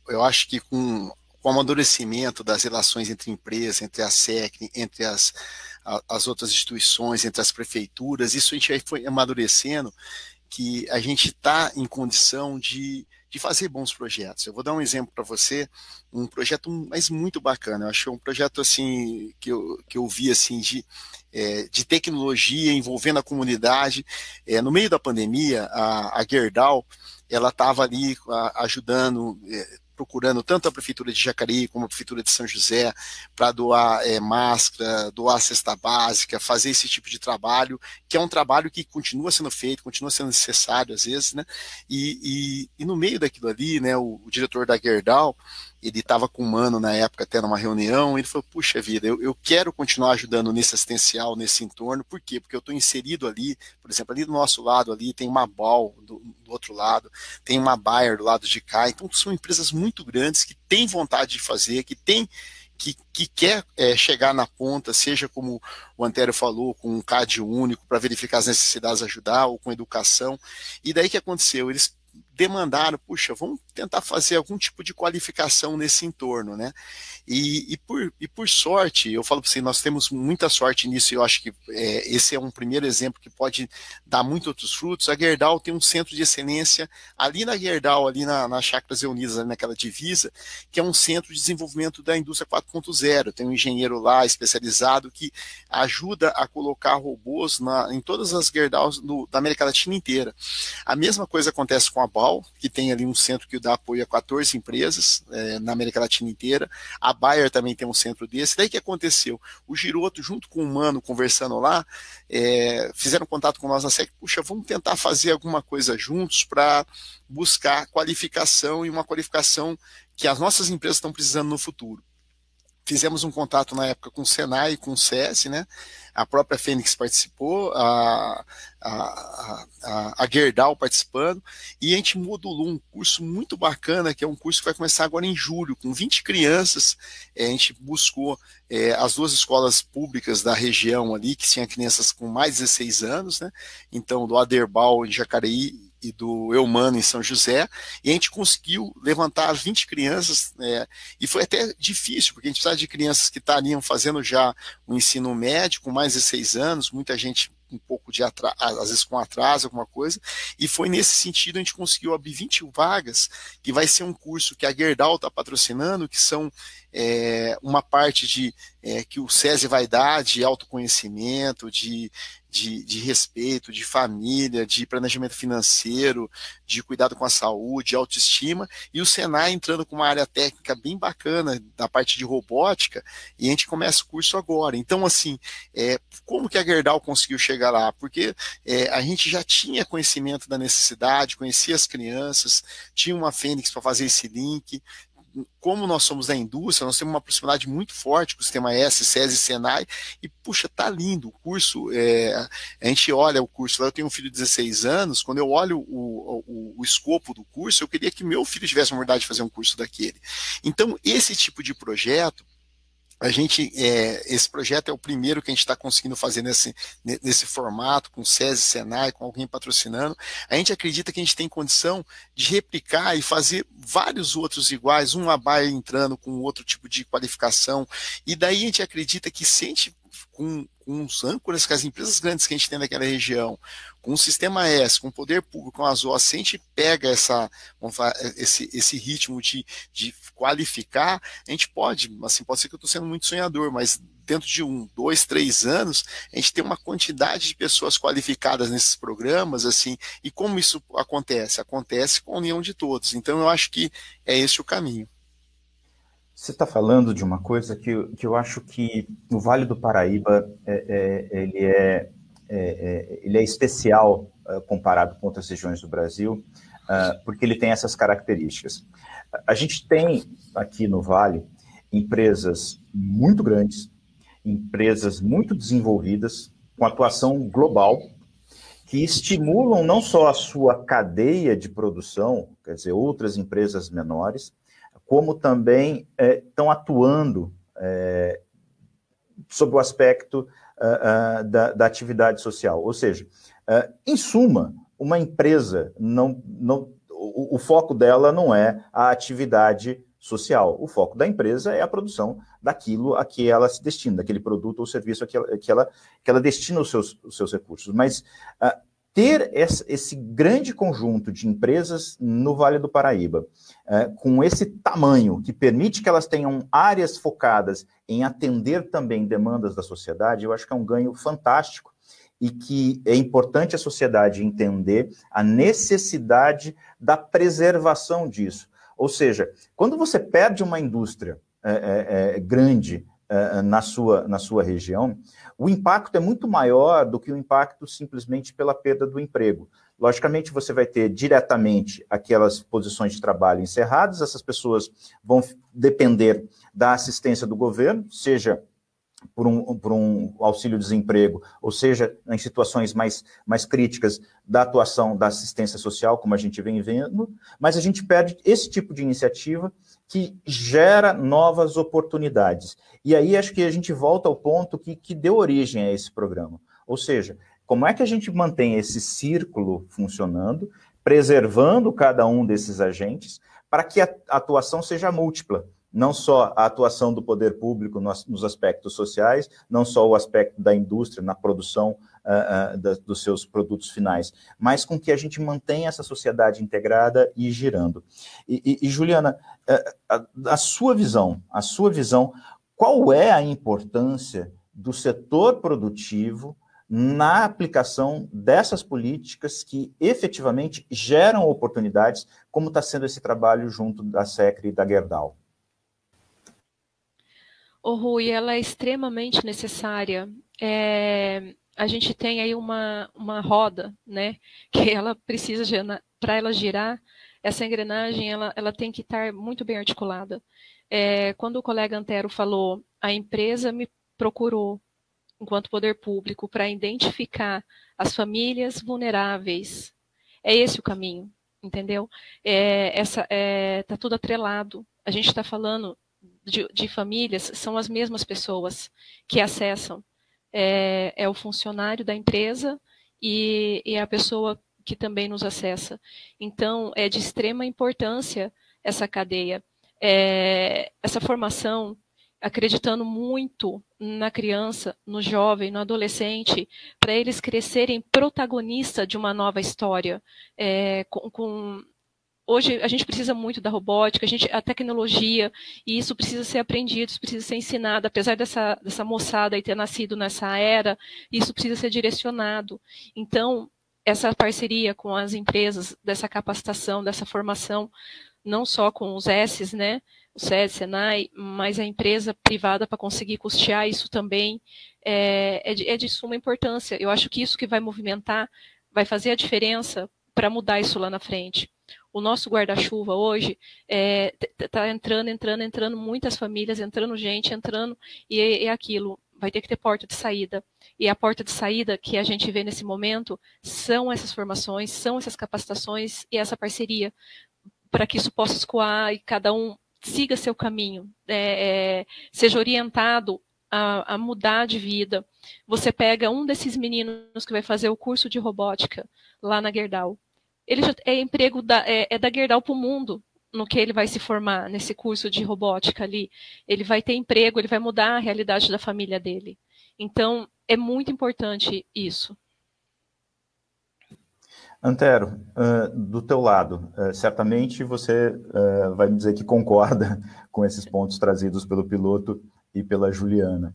eu acho que com o amadurecimento das relações entre empresas, entre a SECRE, entre as outras instituições, entre as prefeituras, isso a gente foi amadurecendo, que a gente está em condição de fazer bons projetos. Eu vou dar um exemplo para você, um projeto mas muito bacana. Eu achei um projeto assim que eu vi assim de tecnologia envolvendo a comunidade. No meio da pandemia, a Gerdau, ela estava ali ajudando, procurando tanto a Prefeitura de Jacareí como a Prefeitura de São José para doar máscara, doar cesta básica, fazer esse tipo de trabalho, que é um trabalho que continua sendo feito, continua sendo necessário às vezes, né? E no meio daquilo ali, né, o diretor da Gerdau, ele estava com um mano na época, até numa reunião, ele falou, puxa vida, eu quero continuar ajudando nesse assistencial, nesse entorno. Por quê? Porque eu estou inserido ali, por exemplo, ali do nosso lado, ali tem uma BAL do outro lado, tem uma Bayer do lado de cá, então são empresas muito grandes que têm vontade de fazer, que quer chegar na ponta, seja como o Antério falou, com um CAD único para verificar as necessidades, ajudar, ou com educação. E daí que aconteceu? Eles demandaram, puxa, vamos tentar fazer algum tipo de qualificação nesse entorno, né? E por sorte, eu falo para você, nós temos muita sorte nisso, e eu acho que esse é um primeiro exemplo que pode dar muitos outros frutos. A Gerdau tem um centro de excelência ali na Gerdau, ali na Chácaras Unidas, ali naquela divisa, que é um centro de desenvolvimento da indústria 4.0. Tem um engenheiro lá especializado que ajuda a colocar robôs em todas as Gerdaus da América Latina inteira. A mesma coisa acontece com a BAL, que tem ali um centro que dá apoio a 14 empresas na América Latina inteira. A Bayer também tem um centro desse. Daí o que aconteceu? O Giroto, junto com o Mano, conversando lá, fizeram contato com nós na SEC. Puxa, vamos tentar fazer alguma coisa juntos para buscar qualificação, e uma qualificação que as nossas empresas estão precisando no futuro. Fizemos um contato na época com o Senai e com o SES, né? A própria Fênix participou, a Gerdau participando, e a gente modulou um curso muito bacana, que é um curso que vai começar agora em julho, com 20 crianças. A gente buscou as 2 escolas públicas da região ali, que tinha crianças com mais de 16 anos, né? Então, do Aderbal em Jacareí e do Eumano em São José, e a gente conseguiu levantar 20 crianças, e foi até difícil, porque a gente precisava de crianças que estariam fazendo já o ensino médio, com mais de 6 anos, muita gente um pouco de atraso, às vezes com atraso, alguma coisa, e foi nesse sentido a gente conseguiu abrir 20 vagas, que vai ser um curso que a Gerdau está patrocinando, que são uma parte que o SESI vai dar de autoconhecimento, de respeito, de família, de planejamento financeiro, de cuidado com a saúde, de autoestima, e o Senai entrando com uma área técnica bem bacana da parte de robótica, e a gente começa o curso agora. Então, assim, como que a Gerdau conseguiu chegar lá? Porque a gente já tinha conhecimento da necessidade, conhecia as crianças, tinha uma Fênix para fazer esse link. Como nós somos da indústria, nós temos uma proximidade muito forte com o Sistema S, SESI e Senai, e puxa, tá lindo o curso. A gente olha o curso, eu tenho um filho de 16 anos, quando eu olho o escopo do curso, eu queria que meu filho tivesse a oportunidade de fazer um curso daquele. Então, esse tipo de projeto, esse projeto é o primeiro que a gente está conseguindo fazer nesse formato, com SESI, Senai, com alguém patrocinando. A gente acredita que a gente tem condição de replicar e fazer vários outros iguais, um Bayer entrando com outro tipo de qualificação, e daí a gente acredita que se a gente, com os âncoras, que as empresas grandes que a gente tem naquela região, com o Sistema S, com o poder público, com as OAS, se a gente pega esse ritmo de qualificar, a gente pode ser que eu estou sendo muito sonhador, mas dentro de 1, 2, 3 anos, a gente tem uma quantidade de pessoas qualificadas nesses programas, assim, e como isso acontece? Acontece com a união de todos. Então, eu acho que é esse o caminho. Você está falando de uma coisa que eu acho que o Vale do Paraíba ele é especial comparado com outras regiões do Brasil, porque ele tem essas características. A gente tem aqui no Vale empresas muito grandes, empresas muito desenvolvidas, com atuação global, que estimulam não só a sua cadeia de produção, quer dizer, outras empresas menores, como também estão atuando sob o aspecto da atividade social. Ou seja, em suma, uma empresa, o foco dela não é a atividade social. O foco da empresa é a produção daquilo a que ela se destina, daquele produto ou serviço que ela destina os seus recursos. Mas ter esse grande conjunto de empresas no Vale do Paraíba, com esse tamanho, que permite que elas tenham áreas focadas em atender também demandas da sociedade, eu acho que é um ganho fantástico e que é importante a sociedade entender a necessidade da preservação disso. Ou seja, quando você perde uma indústria grande na sua região, o impacto é muito maior do que o impacto simplesmente pela perda do emprego. Logicamente, você vai ter diretamente aquelas posições de trabalho encerradas, essas pessoas vão depender da assistência do governo, seja por um auxílio-desemprego, ou seja, em situações mais críticas da atuação da assistência social, como a gente vem vendo, mas a gente perde esse tipo de iniciativa que gera novas oportunidades. E aí acho que a gente volta ao ponto que deu origem a esse programa. Ou seja, como é que a gente mantém esse círculo funcionando, preservando cada um desses agentes, para que a atuação seja múltipla? Não só a atuação do poder público nos aspectos sociais, não só o aspecto da indústria na produção dos seus produtos finais, mas com que a gente mantenha essa sociedade integrada e girando. E Juliana, a sua visão, qual é a importância do setor produtivo na aplicação dessas políticas que efetivamente geram oportunidades, como está sendo esse trabalho junto da SECRE e da Gerdau? Rui, ela é extremamente necessária. A gente tem aí uma roda, né, que ela precisa, para ela girar, essa engrenagem ela tem que estar muito bem articulada. Quando o colega Antero falou, a empresa me procurou, enquanto poder público, para identificar as famílias vulneráveis. É esse o caminho, entendeu? Tá tudo atrelado. A gente está falando de famílias, são as mesmas pessoas que acessam. É o funcionário da empresa e a pessoa que também nos acessa. Então, é de extrema importância essa cadeia. Essa formação, acreditando muito na criança, no jovem, no adolescente, para eles crescerem protagonistas de uma nova história. Hoje a gente precisa muito da robótica, a tecnologia, e isso precisa ser aprendido, isso precisa ser ensinado, apesar dessa moçada aí ter nascido nessa era, isso precisa ser direcionado. Então, essa parceria com as empresas, dessa capacitação, dessa formação, não só com os S's, né, o SED, Senai, mas a empresa privada para conseguir custear isso também é de suma importância. Eu acho que isso que vai movimentar, vai fazer a diferença para mudar isso lá na frente. O nosso guarda-chuva hoje está entrando muitas famílias, entrando gente, e é aquilo, vai ter que ter porta de saída. E a porta de saída que a gente vê nesse momento são essas formações, são essas capacitações e essa parceria, para que isso possa escoar e cada um siga seu caminho, seja orientado a mudar de vida. Você pega um desses meninos que vai fazer o curso de robótica lá na Gerdau. Ele já emprego da Gerdau para o mundo, no que ele vai se formar nesse curso de robótica ali. Ele vai ter emprego, ele vai mudar a realidade da família dele. Então, é muito importante isso. Antero, do teu lado, certamente você vai me dizer que concorda com esses pontos trazidos pelo piloto e pela Juliana.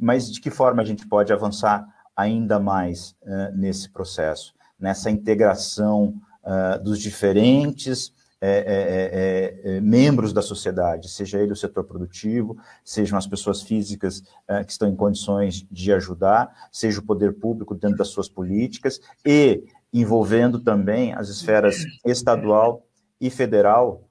Mas de que forma a gente pode avançar ainda mais nesse processo? Nessa integração dos diferentes membros da sociedade, seja ele o setor produtivo, sejam as pessoas físicas que estão em condições de ajudar, seja o poder público dentro das suas políticas, e envolvendo também as esferas estadual e federal,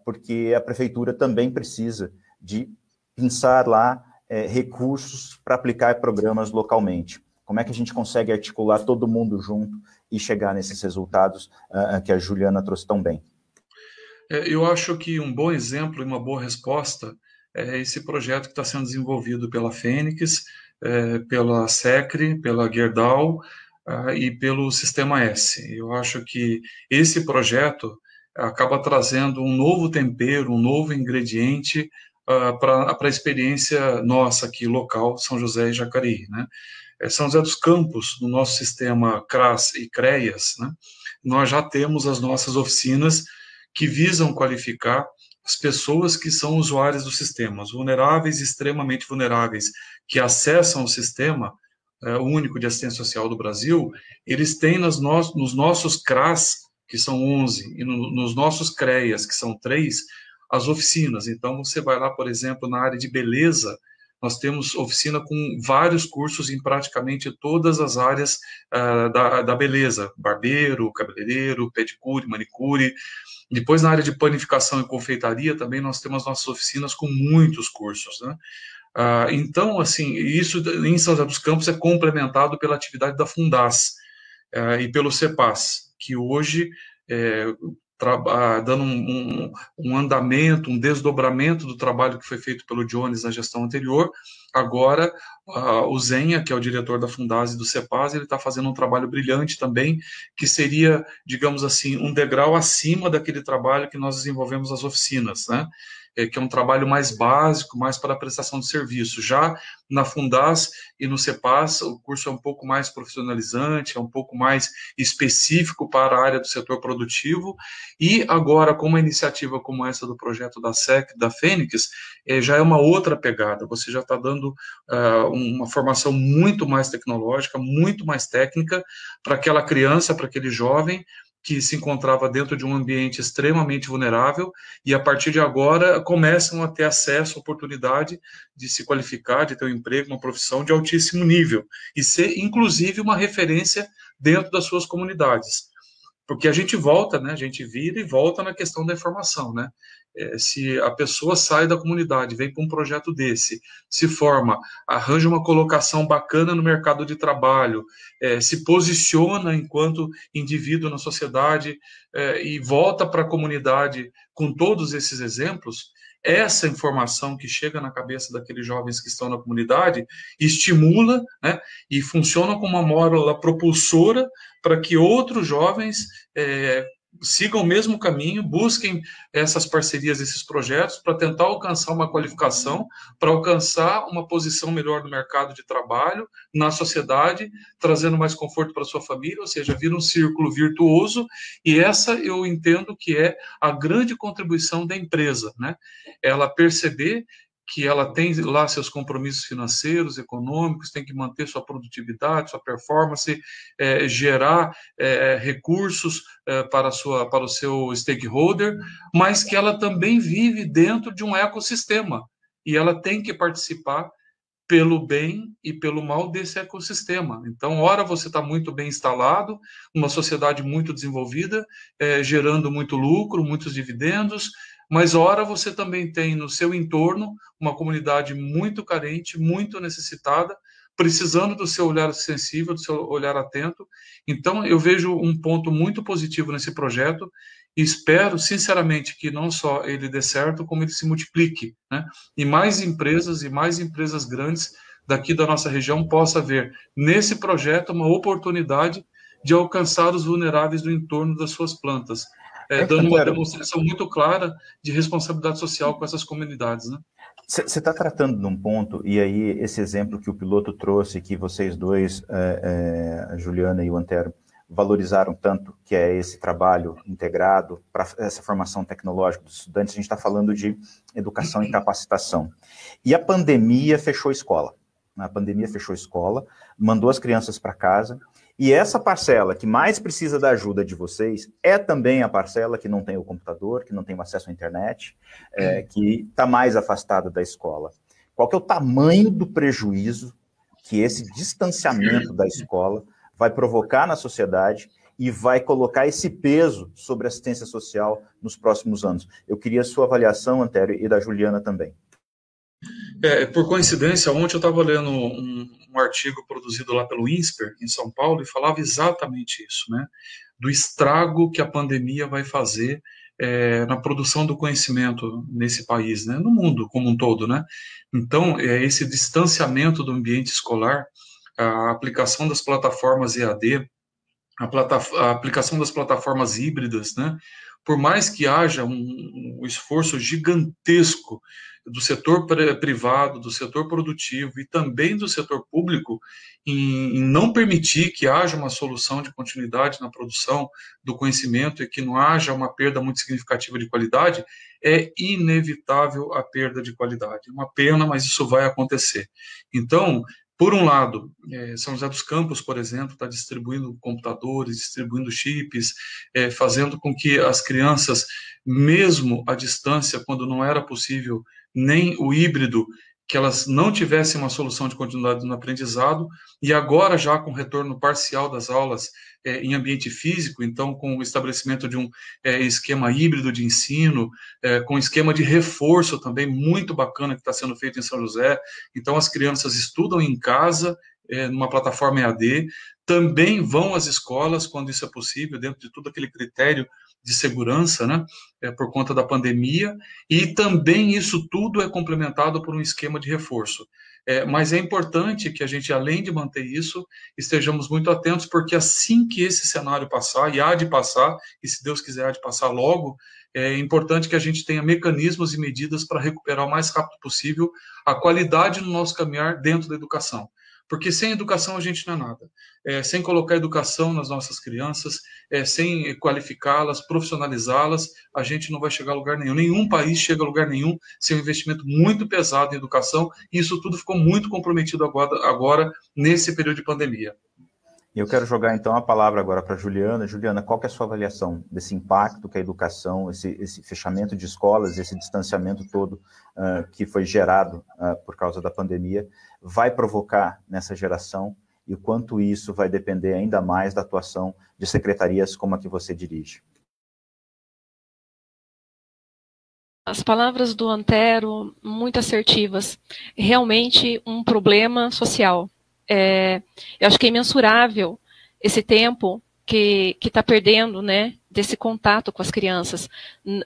porque a prefeitura também precisa de pensar lá recursos para aplicar programas localmente. Como é que a gente consegue articular todo mundo junto e chegar nesses resultados que a Juliana trouxe tão bem? Eu acho que um bom exemplo e uma boa resposta é esse projeto que está sendo desenvolvido pela Fênix, pela SECRE, pela Gerdau e pelo Sistema S. Eu acho que esse projeto acaba trazendo um novo tempero, um novo ingrediente para a experiência nossa aqui, local, São José e Jacareí, né? São José dos Campos, no nosso sistema CRAS e CREAS, né, nós já temos as nossas oficinas que visam qualificar as pessoas que são usuárias do sistema, os vulneráveis e extremamente vulneráveis, que acessam o sistema único de assistência social do Brasil. Eles têm nos nossos CRAS, que são 11, e nos nossos CREAS, que são 3, as oficinas. Então, você vai lá, por exemplo, na área de beleza, nós temos oficina com vários cursos em praticamente todas as áreas da beleza, barbeiro, cabeleireiro, pedicure, manicure. Depois, na área de panificação e confeitaria, também nós temos nossas oficinas com muitos cursos, né? Então, assim, isso em São José dos Campos é complementado pela atividade da Fundas e pelo CEPAS, que hoje dando um andamento, um desdobramento do trabalho que foi feito pelo Jones na gestão anterior. Agora, o Zenha, que é o diretor da Fundas e do CEPAS, ele está fazendo um trabalho brilhante também, que seria, digamos assim, um degrau acima daquele trabalho que nós desenvolvemos nas oficinas, né? Que é um trabalho mais básico, mais para a prestação de serviço. Já na Fundas e no CEPAS, o curso é um pouco mais profissionalizante, é um pouco mais específico para a área do setor produtivo, e agora, com uma iniciativa como essa do projeto da SEC, da Fênix, já é uma outra pegada. Você já está dando uma formação muito mais tecnológica, muito mais técnica para aquela criança, para aquele jovem que se encontrava dentro de um ambiente extremamente vulnerável e, a partir de agora, começam a ter acesso, oportunidade de se qualificar, de ter um emprego, uma profissão de altíssimo nível e ser, inclusive, uma referência dentro das suas comunidades. Porque a gente volta, né? A gente vira e volta na questão da informação, né? Se a pessoa sai da comunidade, vem para um projeto desse, se forma, arranja uma colocação bacana no mercado de trabalho, se posiciona enquanto indivíduo na sociedade e volta para a comunidade com todos esses exemplos, essa informação que chega na cabeça daqueles jovens que estão na comunidade estimula, né, e funciona como uma mola propulsora para que outros jovens sigam o mesmo caminho, busquem essas parcerias, esses projetos, para tentar alcançar uma qualificação, para alcançar uma posição melhor no mercado de trabalho, na sociedade, trazendo mais conforto para a sua família, ou seja, vira um círculo virtuoso, e essa eu entendo que é a grande contribuição da empresa, né? Ela perceber que ela tem lá seus compromissos financeiros, econômicos, tem que manter sua produtividade, sua performance, gerar recursos para o seu stakeholder, mas que ela também vive dentro de um ecossistema, e ela tem que participar pelo bem e pelo mal desse ecossistema. Então, ora você está muito bem instalado, uma sociedade muito desenvolvida, gerando muito lucro, muitos dividendos, mas ora você também tem no seu entorno uma comunidade muito carente, muito necessitada, precisando do seu olhar sensível, do seu olhar atento. Então, eu vejo um ponto muito positivo nesse projeto e espero, sinceramente, que não só ele dê certo, como ele se multiplique, né? E mais empresas grandes daqui da nossa região possam ver nesse projeto uma oportunidade de alcançar os vulneráveis do entorno das suas plantas, dando uma demonstração muito clara de responsabilidade social com essas comunidades, né? Você está tratando de um ponto, e aí esse exemplo que o piloto trouxe, que vocês dois, a Juliana e o Antero, valorizaram tanto, que é esse trabalho integrado para essa formação tecnológica dos estudantes, a gente está falando de educação e capacitação. E a pandemia fechou a escola. A pandemia fechou a escola, mandou as crianças para casa, e essa parcela que mais precisa da ajuda de vocês é também a parcela que não tem o computador, que não tem o acesso à internet, que está mais afastada da escola. Qual que é o tamanho do prejuízo que esse distanciamento da escola vai provocar na sociedade e vai colocar esse peso sobre a assistência social nos próximos anos? Eu queria a sua avaliação, Antero, e da Juliana também. Por coincidência, ontem eu estava lendo um artigo produzido lá pelo INSPER, em São Paulo, e falava exatamente isso, né? Do estrago que a pandemia vai fazer na produção do conhecimento nesse país, né? No mundo como um todo, né? Então, esse distanciamento do ambiente escolar, a aplicação das plataformas EAD, a aplicação das plataformas híbridas, né? Por mais que haja um esforço gigantesco do setor privado, do setor produtivo e também do setor público em não permitir que haja uma solução de continuidade na produção do conhecimento e que não haja uma perda muito significativa de qualidade, é inevitável a perda de qualidade. Uma pena, mas isso vai acontecer. Então, por um lado, São José dos Campos, por exemplo, está distribuindo computadores, distribuindo chips, fazendo com que as crianças, mesmo à distância, quando não era possível nem o híbrido, que elas não tivessem uma solução de continuidade no aprendizado, e agora já com o retorno parcial das aulas em ambiente físico, então com o estabelecimento de um esquema híbrido de ensino, com esquema de reforço também muito bacana que está sendo feito em São José. Então as crianças estudam em casa, numa plataforma EAD, também vão às escolas quando isso é possível, dentro de todo aquele critério de segurança, né, por conta da pandemia, e também isso tudo é complementado por um esquema de reforço. Mas é importante que a gente, além de manter isso, estejamos muito atentos, porque assim que esse cenário passar, e há de passar, e se Deus quiser há de passar logo, é importante que a gente tenha mecanismos e medidas para recuperar o mais rápido possível a qualidade no nosso caminhar dentro da educação. porque sem educação a gente não é nada. Sem colocar educação nas nossas crianças, sem qualificá-las, profissionalizá-las, a gente não vai chegar a lugar nenhum. Nenhum país chega a lugar nenhum sem um investimento muito pesado em educação, e isso tudo ficou muito comprometido agora nesse período de pandemia. Eu quero jogar, então, a palavra agora para a Juliana. Juliana, qual que é a sua avaliação desse impacto que a educação, esse fechamento de escolas, esse distanciamento todo que foi gerado por causa da pandemia, vai provocar nessa geração, e o quanto isso vai depender ainda mais da atuação de secretarias como a que você dirige? As palavras do Antero, muito assertivas. Realmente um problema social. Eu acho que é imensurável esse tempo que está perdendo, né, desse contato com as crianças.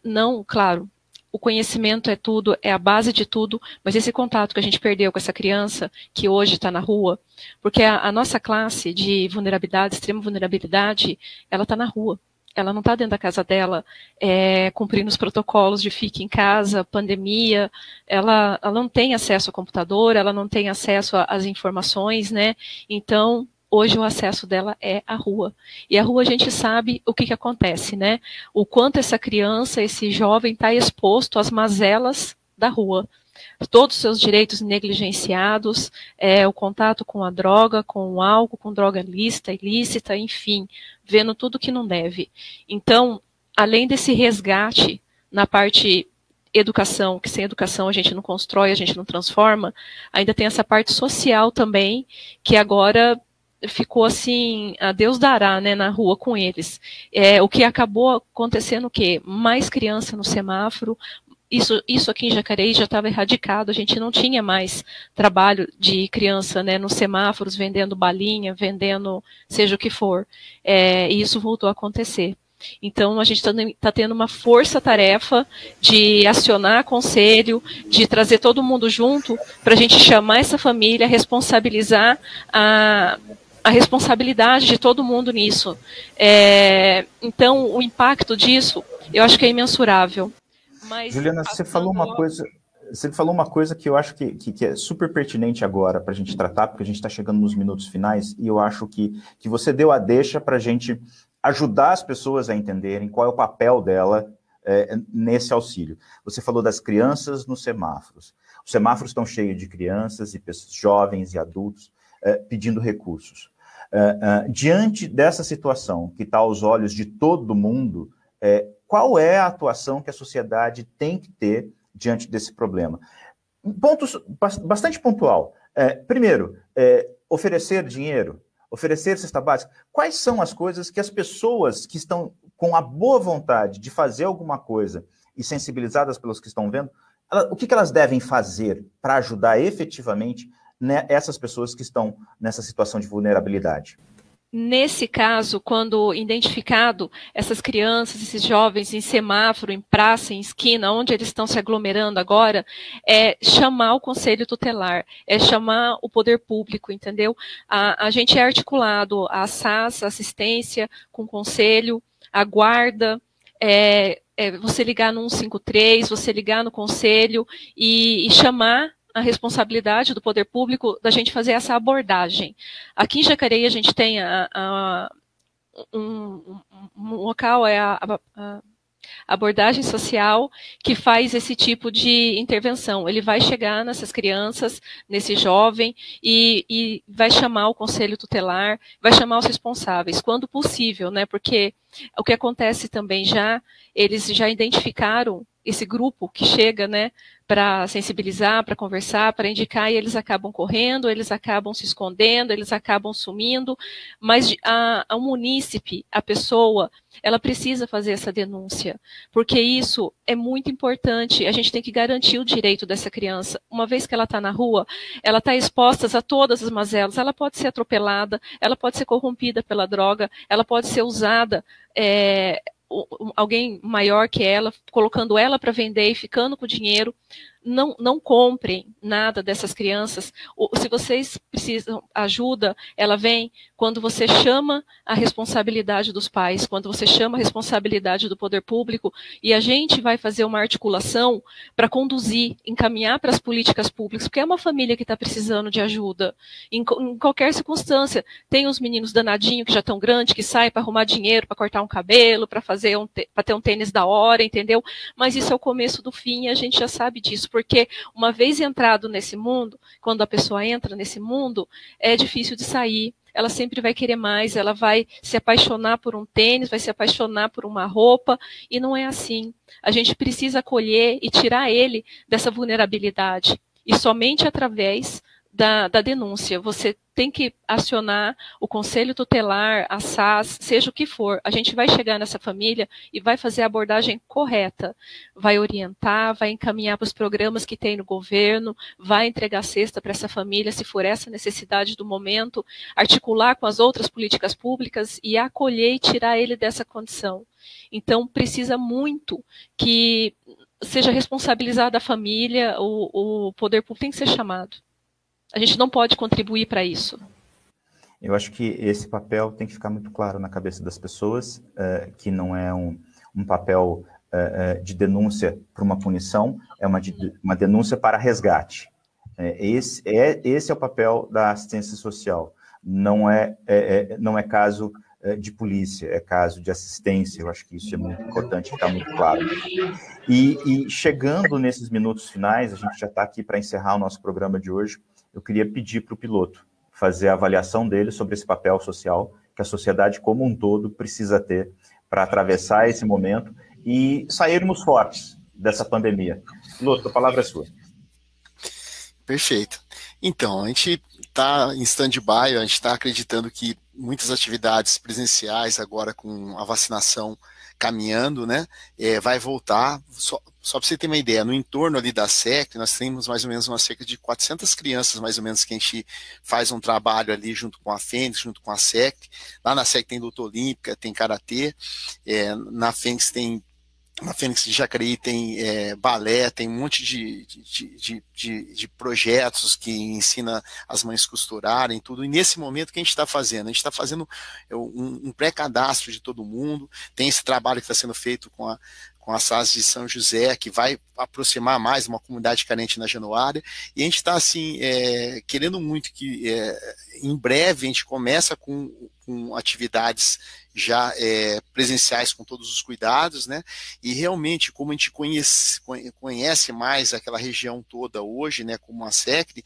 Não, claro, o conhecimento é tudo, é a base de tudo, mas esse contato que a gente perdeu com essa criança, que hoje está na rua, porque a nossa classe de vulnerabilidade, extrema vulnerabilidade, ela está na rua. Ela não está dentro da casa dela, cumprindo os protocolos de fique em casa, pandemia, ela não tem acesso ao computador, ela não tem acesso às informações, né? Então, hoje o acesso dela é a rua. E a rua a gente sabe o que acontece, né? O quanto essa criança, esse jovem está exposto às mazelas da rua. Todos os seus direitos negligenciados, o contato com a droga, com o álcool, com droga ilícita, enfim, vendo tudo que não deve. Então, além desse resgate na parte educação, que sem educação a gente não constrói, a gente não transforma, ainda tem essa parte social também, que agora ficou assim, a Deus dará, né, na rua com eles. O que acabou acontecendo, o quê? Mais criança no semáforo. Isso aqui em Jacareí já estava erradicado, a gente não tinha mais trabalho de criança, né, nos semáforos, vendendo balinha, vendendo seja o que for. E isso voltou a acontecer. Então, a gente está tendo uma força-tarefa de acionar conselho, de trazer todo mundo junto, para a gente chamar essa família, responsabilizar a responsabilidade de todo mundo nisso. Então, o impacto disso, eu acho que é imensurável. Mas Juliana, você falou uma coisa que eu acho que é super pertinente agora para a gente tratar, porque a gente está chegando nos minutos finais, e eu acho que você deu a deixa para a gente ajudar as pessoas a entenderem qual é o papel dela nesse auxílio. Você falou das crianças nos semáforos. Os semáforos estão cheios de crianças e pessoas, jovens e adultos pedindo recursos. Diante dessa situação que está aos olhos de todo mundo, qual é a atuação que a sociedade tem que ter diante desse problema? Pontos bastante pontual. Primeiro, oferecer dinheiro, oferecer cesta básica. Quais são as coisas que as pessoas que estão com a boa vontade de fazer alguma coisa e sensibilizadas pelos que estão vendo, o que elas devem fazer para ajudar efetivamente, né, essas pessoas que estão nessa situação de vulnerabilidade? Nesse caso, quando identificado essas crianças, esses jovens em semáforo, em praça, em esquina, onde eles estão se aglomerando agora, é chamar o conselho tutelar, é chamar o poder público, entendeu? A gente é articulado, a SAS, a assistência com o conselho, a guarda, você ligar no 153, você ligar no conselho e chamar a responsabilidade do poder público da gente fazer essa abordagem. Aqui em Jacareí a gente tem um local, a abordagem social, que faz esse tipo de intervenção. Ele vai chegar nessas crianças, nesse jovem, e vai chamar o conselho tutelar, vai chamar os responsáveis, quando possível, né? Porque o que acontece também eles já identificaram esse grupo que chega, né, para sensibilizar, para conversar, para indicar, e eles acabam correndo, eles acabam se escondendo, eles acabam sumindo, mas o munícipe, a pessoa, ela precisa fazer essa denúncia, porque isso é muito importante, a gente tem que garantir o direito dessa criança. Uma vez que ela está na rua, ela está exposta a todas as mazelas, ela pode ser atropelada, ela pode ser corrompida pela droga, ela pode ser usada, alguém maior que ela, colocando ela para vender e ficando com o dinheiro. não comprem nada dessas crianças. Se vocês precisam ajuda, ela vem quando você chama a responsabilidade dos pais, quando você chama a responsabilidade do poder público, e a gente vai fazer uma articulação para conduzir, encaminhar para as políticas públicas, porque é uma família que está precisando de ajuda, em qualquer circunstância. Tem os meninos danadinhos que já estão grandes, que saem para arrumar dinheiro, para cortar um cabelo, para ter um tênis da hora, entendeu? Mas isso é o começo do fim, e a gente já sabe disso, porque uma vez entrado nesse mundo, quando a pessoa entra nesse mundo, é difícil de sair. Ela sempre vai querer mais, ela vai se apaixonar por um tênis, vai se apaixonar por uma roupa, e não é assim. A gente precisa acolher e tirar ele dessa vulnerabilidade, e somente através da denúncia. Você tem que acionar o Conselho Tutelar, a SAS, seja o que for. A gente vai chegar nessa família e vai fazer a abordagem correta. Vai orientar, vai encaminhar para os programas que tem no governo, vai entregar cesta para essa família, se for essa necessidade do momento, articular com as outras políticas públicas e acolher e tirar ele dessa condição. Então, precisa muito que seja responsabilizada a família, o poder público tem que ser chamado. A gente não pode contribuir para isso. Eu acho que esse papel tem que ficar muito claro na cabeça das pessoas, que não é um papel de denúncia para uma punição, é uma denúncia para resgate. Esse é o papel da assistência social. Não é caso de polícia, é caso de assistência. Eu acho que isso é muito importante ficar muito claro. E chegando nesses minutos finais, a gente já está aqui para encerrar o nosso programa de hoje. Eu queria pedir para o piloto fazer a avaliação dele sobre esse papel social que a sociedade como um todo precisa ter para atravessar esse momento e sairmos fortes dessa pandemia. Piloto, a palavra é sua. Perfeito. Então, a gente está em stand-by, a gente está acreditando que muitas atividades presenciais agora com a vacinação caminhando, né, vai voltar. Só para você ter uma ideia, no entorno ali da SEC, nós temos mais ou menos cerca de 400 crianças, mais ou menos, que a gente faz um trabalho ali junto com a Fênix, junto com a SEC. Lá na SEC tem luta olímpica, tem karatê, na Fênix de Jacareí tem balé, tem um monte de projetos que ensina as mães costurarem, tudo. E nesse momento, o que a gente está fazendo? A gente está fazendo um pré-cadastro de todo mundo, tem esse trabalho que está sendo feito com a SAS de São José, que vai aproximar mais uma comunidade carente na Januária, e a gente está assim, querendo muito que em breve a gente começa com atividades já presenciais com todos os cuidados, né? E realmente, como a gente conhece mais aquela região toda hoje, né, como a SECRE,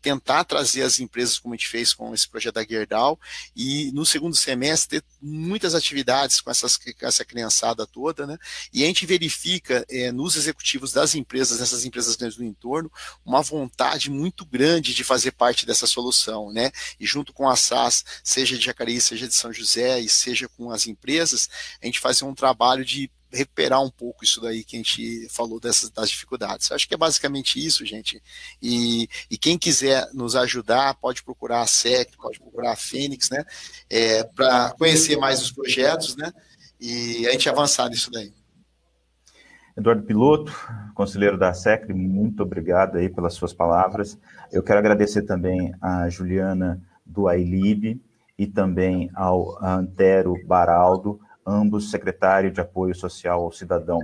tentar trazer as empresas, como a gente fez com esse projeto da Gerdau, e no segundo semestre ter muitas atividades com essa criançada toda, né? E a gente verifica nos executivos das empresas, dessas empresas grandes do entorno, uma vontade muito grande de fazer parte dessa solução, né? E junto com a SAS, seja de Jacareí, seja de São José, e seja com as empresas, a gente fazer um trabalho de recuperar um pouco isso daí que a gente falou das dificuldades. Eu acho que é basicamente isso, gente. E quem quiser nos ajudar, pode procurar a SEC, pode procurar a Fênix, né? Para conhecer mais os projetos, né? E a gente avançar nisso daí. Eduardo Piloto, conselheiro da SECRE, muito obrigado aí pelas suas palavras. Eu quero agradecer também a Juliana do AILIB e também ao Antero Baraldo, ambos secretários de Apoio Social ao Cidadão,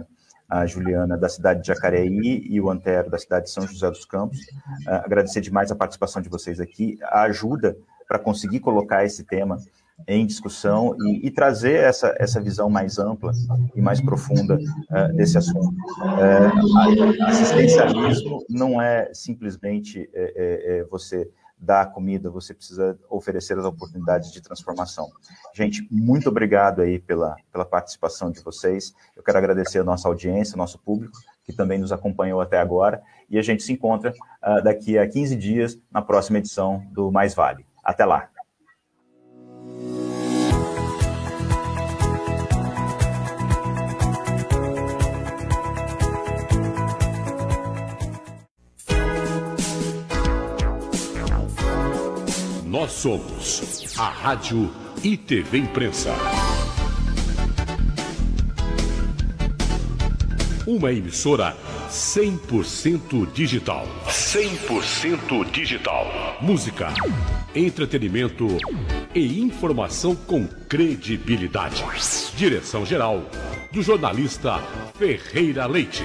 a Juliana da cidade de Jacareí e o Antero da cidade de São José dos Campos. Agradecer demais a participação de vocês aqui, a ajuda para conseguir colocar esse tema em discussão e trazer essa visão mais ampla e mais profunda desse assunto. Assistencialismo não é simplesmente você dar comida, você precisa oferecer as oportunidades de transformação. Gente, muito obrigado aí pela participação de vocês. Eu quero agradecer a nossa audiência, nosso público, que também nos acompanhou até agora, e a gente se encontra daqui a 15 dias na próxima edição do Mais Vale. Até lá! Nós somos a Rádio ITV Imprensa. Uma emissora 100% digital. 100% digital. Música, entretenimento e informação com credibilidade. Direção-geral do jornalista Ferreira Leite.